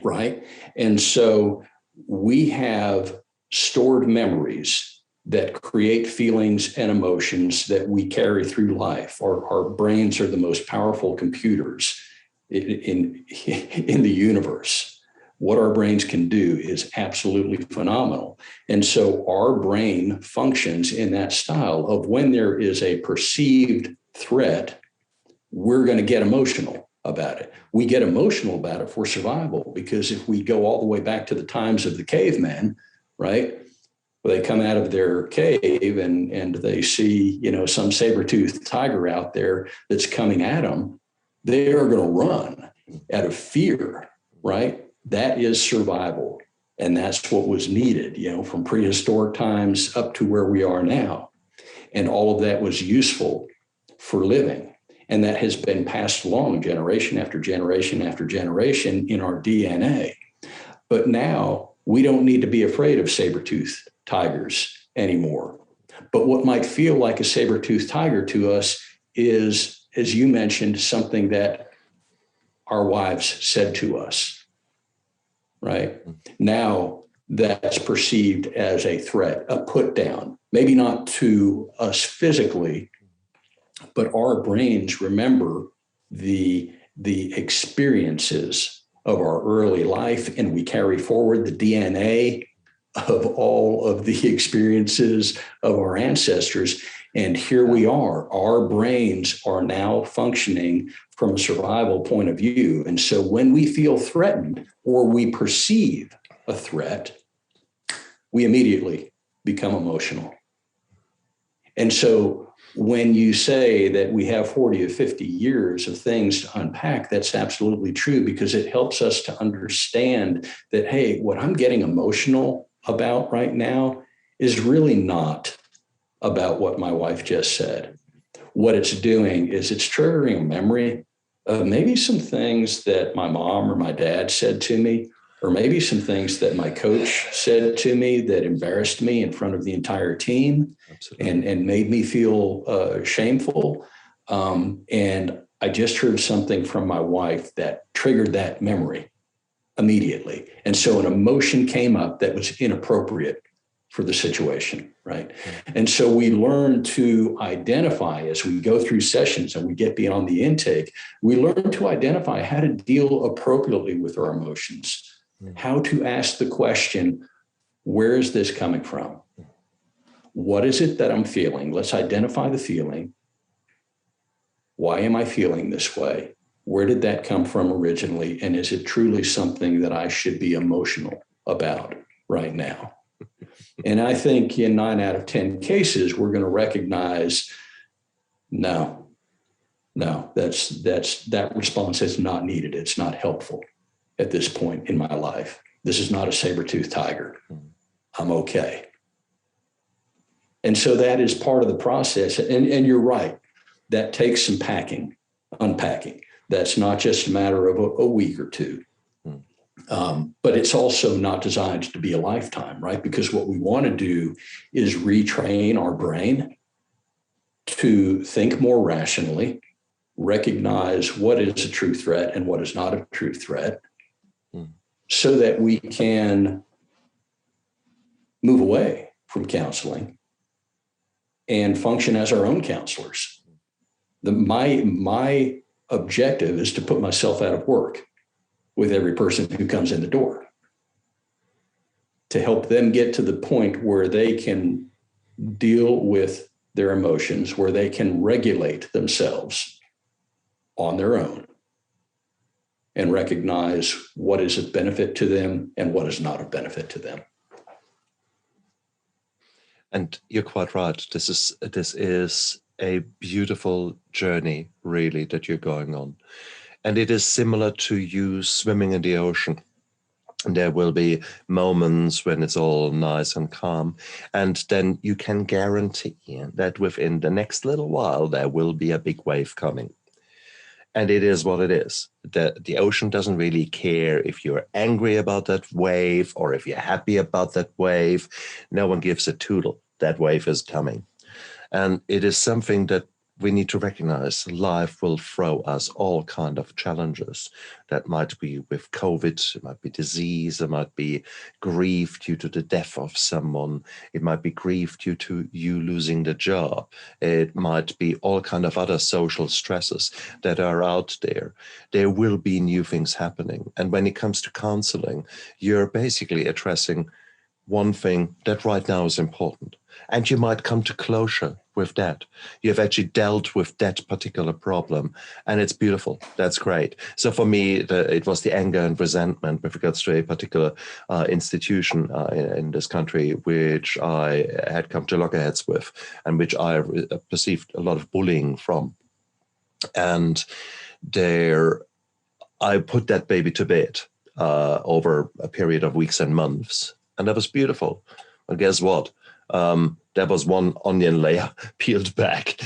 Right. And so we have stored memories that create feelings and emotions that we carry through life. Our brains are the most powerful computers in the universe. What our brains can do is absolutely phenomenal. And so our brain functions in that style of, when there is a perceived threat, we're going to get emotional about it. We get emotional about it for survival, because if we go all the way back to the times of the cavemen, right, where they come out of their cave and they see, some saber-toothed tiger out there that's coming at them, they are going to run out of fear, right? That is survival. And that's what was needed, from prehistoric times up to where we are now. And all of that was useful for living. And that has been passed along generation after generation after generation in our DNA. But now we don't need to be afraid of saber-toothed tigers anymore. But what might feel like a saber-toothed tiger to us is, as you mentioned, something that our wives said to us, right? Now that's perceived as a threat, a put down, maybe not to us physically, but our brains remember the experiences of our early life, and we carry forward the DNA of all of the experiences of our ancestors. And here we are. Our brains are now functioning from a survival point of view. And so when we feel threatened, or we perceive a threat, we immediately become emotional. And so when you say that we have 40 or 50 years of things to unpack, that's absolutely true, because it helps us to understand that, hey, what I'm getting emotional about right now is really not about what my wife just said. What it's doing is it's triggering a memory of maybe some things that my mom or my dad said to me, or maybe some things that my coach said to me that embarrassed me in front of the entire team and made me feel shameful. And I just heard something from my wife that triggered that memory immediately. And so an emotion came up that was inappropriate for the situation, right? And so we learn to identify, as we go through sessions and we get beyond the intake, we learn to identify how to deal appropriately with our emotions. How to ask the question, where is this coming from? What is it that I'm feeling? Let's identify the feeling. Why am I feeling this way? Where did that come from originally? And is it truly something that I should be emotional about right now? And I think in 9 out of 10 cases, we're going to recognize, no, that response is not needed. It's not helpful at this point in my life. This is not a saber-toothed tiger. I'm okay. And so that is part of the process. And you're right. That takes some unpacking. That's not just a matter of a week or two. But it's also not designed to be a lifetime, right? Because what we want to do is retrain our brain to think more rationally, recognize what is a true threat and what is not a true threat, so that we can move away from counseling and function as our own counselors. My objective is to put myself out of work with every person who comes in the door, to help them get to the point where they can deal with their emotions, where they can regulate themselves on their own and recognize what is of benefit to them and what is not of benefit to them. And you're quite right. This is a beautiful journey, really, that you're going on. And it is similar to you swimming in the ocean. And there will be moments when it's all nice and calm. And then you can guarantee that within the next little while, there will be a big wave coming. And it is what it is. The ocean doesn't really care if you're angry about that wave or if you're happy about that wave. No one gives a tootle. That wave is coming. And it is something that we need to recognize. Life will throw us all kind of challenges. That might be with COVID, it might be disease, it might be grief due to the death of someone, it might be grief due to you losing the job, it might be all kind of other social stresses that are out there. There will be new things happening. And when it comes to counseling, you're basically addressing one thing that right now is important. And you might come to closure with that. You've actually dealt with that particular problem, and it's beautiful. That's great. So for me, it was the anger and resentment with regards to a particular institution in this country, which I had come to loggerheads with, and which I perceived a lot of bullying from. And there, I put that baby to bed over a period of weeks and months. And that was beautiful. But guess what? That was one onion layer peeled back.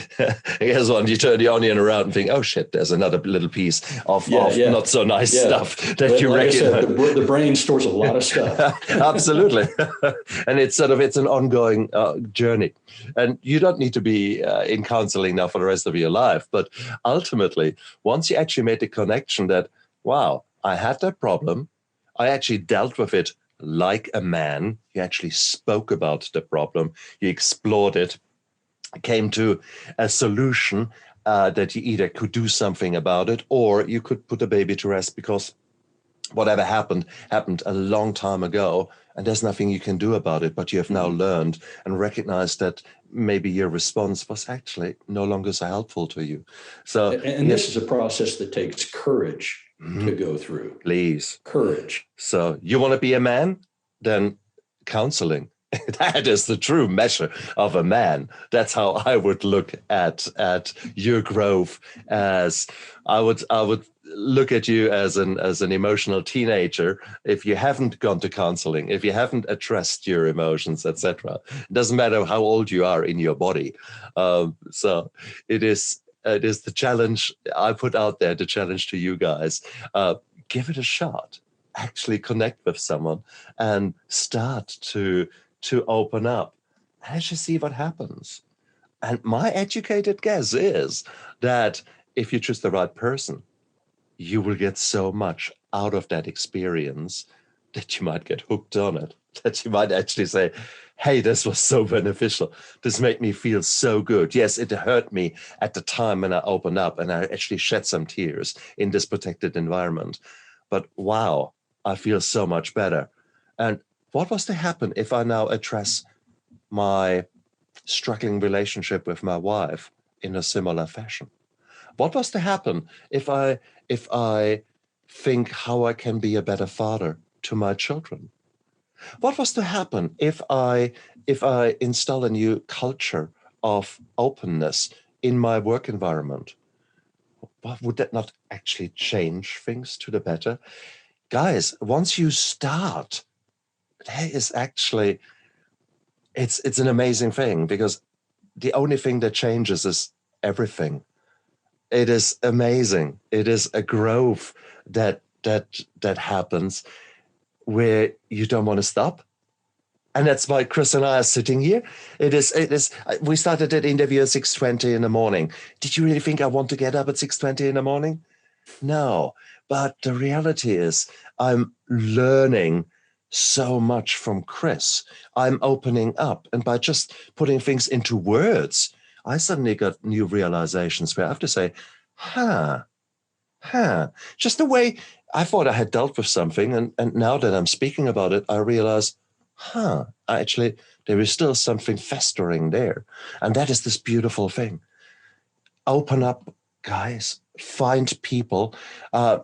Guess what? You turn the onion around and think, oh shit, there's another little piece of not so nice stuff that you recognize. The brain stores a lot of stuff. Absolutely. And it's an ongoing journey. And you don't need to be in counseling now for the rest of your life. But ultimately, once you actually made the connection that, wow, I had that problem, I actually dealt with it like a man. You actually spoke about the problem, you explored it, came to a solution that you either could do something about it or you could put the baby to rest, because whatever happened a long time ago and there's nothing you can do about it. But you have now learned and recognized that maybe your response was actually no longer so helpful to you. So, and this is a process that takes courage to go through. Please. Courage. So you want to be a man? Then counseling. That is the true measure of a man. That's how I would look at your growth. As I would look at you as an emotional teenager. If you haven't gone to counseling, if you haven't addressed your emotions, etc., it doesn't matter how old you are in your body. So it is the challenge I put out there, the challenge to you guys. Give it a shot. Actually connect with someone and start to open up as you see what happens. And my educated guess is that if you choose the right person, you will get so much out of that experience that you might get hooked on it, that you might actually say, hey, this was so beneficial. This made me feel so good. Yes, it hurt me at the time when I opened up and I actually shed some tears in this protected environment. But wow, I feel so much better. And what was to happen if I now address my struggling relationship with my wife in a similar fashion? What was to happen if I think how I can be a better father to my children? What was to happen if I install a new culture of openness in my work environment? Would that not actually change things to the better? Guys, once you start, that is actually, it's an amazing thing, because the only thing that changes is everything. It is amazing. It is a growth that that happens where you don't want to stop. And that's why Chris and I are sitting here. It is. We started that interview at 6:20 in the morning. Did you really think I want to get up at 6:20 in the morning? No. But the reality is I'm learning so much from Chris. I'm opening up. And by just putting things into words, I suddenly got new realizations where I have to say, just the way I thought I had dealt with something. And now that I'm speaking about it, I realize, actually, there is still something festering there. And that is this beautiful thing. Open up, guys. Find people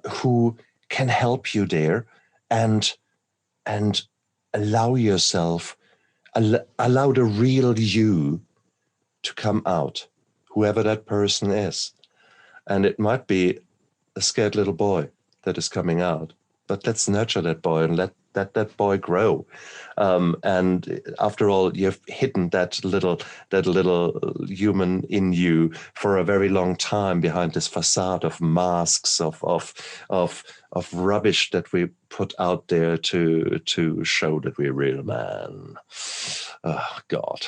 who can help you there, and allow yourself, allow the real you to come out, whoever that person is. And it might be a scared little boy that is coming out, but let's nurture that boy and let that boy grow. And after all, you've hidden that little human in you for a very long time behind this facade of masks of rubbish that we put out there to show that we're real man. Oh God.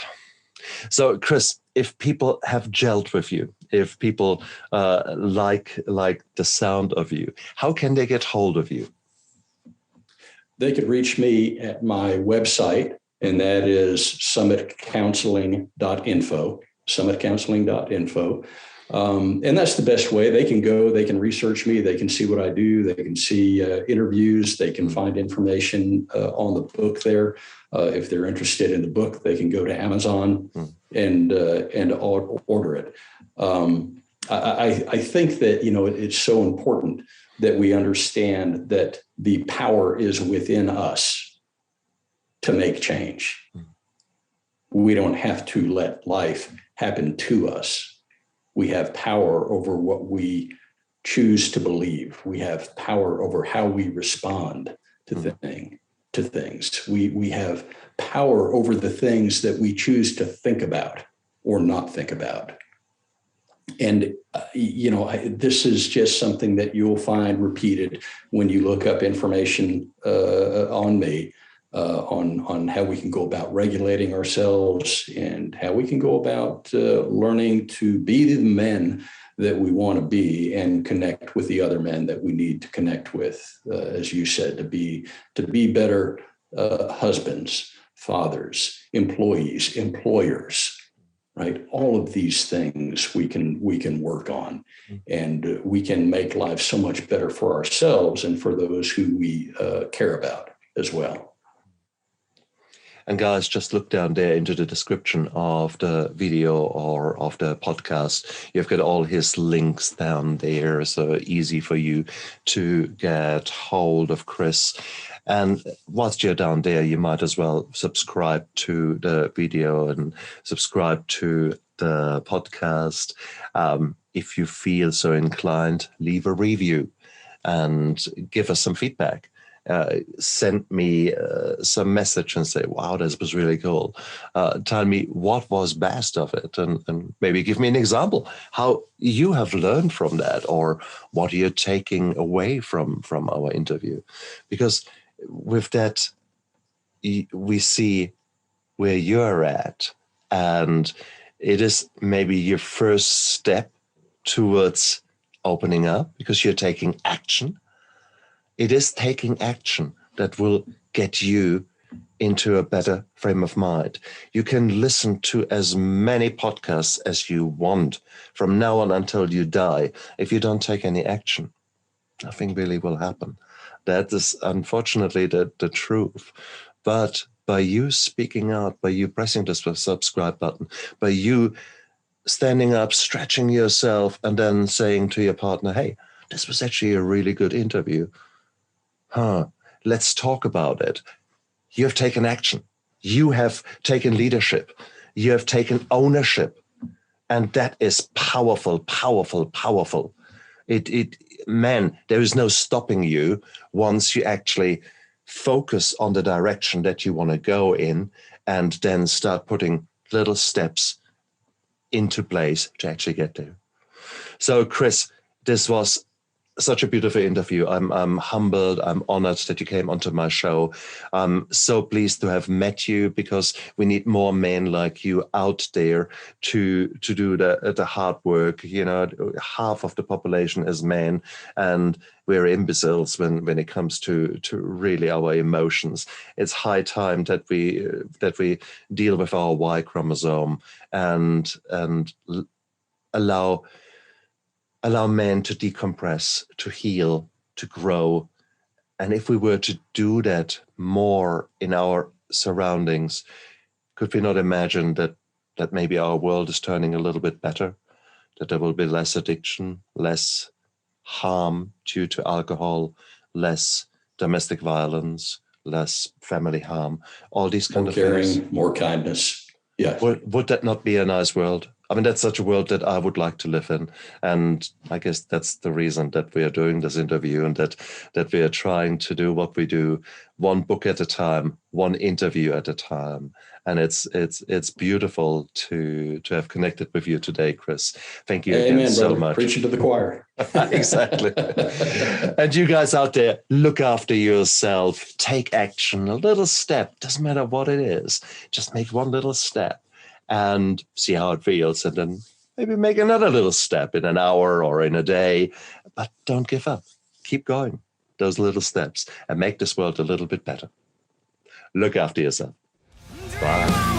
So, Chris, if people have gelled with you, if people like the sound of you, how can they get hold of you? They could reach me at my website, and that is summitcounseling.info, summitcounseling.info. And that's the best way. They can go, they can research me, they can see what I do, they can see interviews, they can find information on the book there. If they're interested in the book, they can go to Amazon and order it. I think that, it's so important that we understand that the power is within us to make change. We don't have to let life happen to us. We have power over what we choose to believe. We have power over how we respond to things. We have power over the things that we choose to think about or not think about. And, this is just something that you'll find repeated when you look up information on me, on how we can go about regulating ourselves and how we can go about learning to be the men that we want to be and connect with the other men that we need to connect with, as you said, to be better husbands, fathers, employees, employers. Right, all of these things we can work on, and we can make life so much better for ourselves and for those who we care about as well. And guys, just look down there into the description of the video or of the podcast. You've got all his links down there, so easy for you to get hold of Chris. And whilst you're down there, you might as well subscribe to the video and subscribe to the podcast. If you feel so inclined, leave a review and give us some feedback. Send me some message and say, wow, this was really cool. Tell me what was best of it, and maybe give me an example how you have learned from that, or what you're taking away from our interview. Because with that, we see where you're at, and it is maybe your first step towards opening up because you're taking action. It is taking action that will get you into a better frame of mind. You can listen to as many podcasts as you want from now on until you die. If you don't take any action, nothing really will happen. That is unfortunately the truth. But by you speaking out, by you pressing the subscribe button, by you standing up, stretching yourself, and then saying to your partner, hey, this was actually a really good interview. Let's talk about it. You have taken action. You have taken leadership. You have taken ownership. And that is powerful, powerful, powerful. Man, there is no stopping you once you actually focus on the direction that you want to go in, and then start putting little steps into place to actually get there. So, Chris, this was such a beautiful interview. I'm humbled. I'm honored that you came onto my show. I'm so pleased to have met you, because we need more men like you out there to do the hard work. You know, half of the population is men, and we're imbeciles when it comes to really our emotions. It's high time that we deal with our Y chromosome and allow men to decompress, to heal, to grow. And if we were to do that more in our surroundings, could we not imagine that maybe our world is turning a little bit better, that there will be less addiction, less harm due to alcohol, less domestic violence, less family harm, all these kind of things? More caring, more kindness. Yeah. Would that not be a nice world? I mean, that's such a world that I would like to live in. And I guess that's the reason that we are doing this interview, and that we are trying to do what we do, one book at a time, one interview at a time. And it's beautiful to have connected with you today, Chris. Thank you again so much. Preaching to the choir. Exactly. And you guys out there, look after yourself. Take action, a little step. Doesn't matter what it is. Just make one little step and see how it feels. And then maybe make another little step in an hour or in a day. But don't give up. Keep going, those little steps, and make this world a little bit better. Look after yourself. Bye.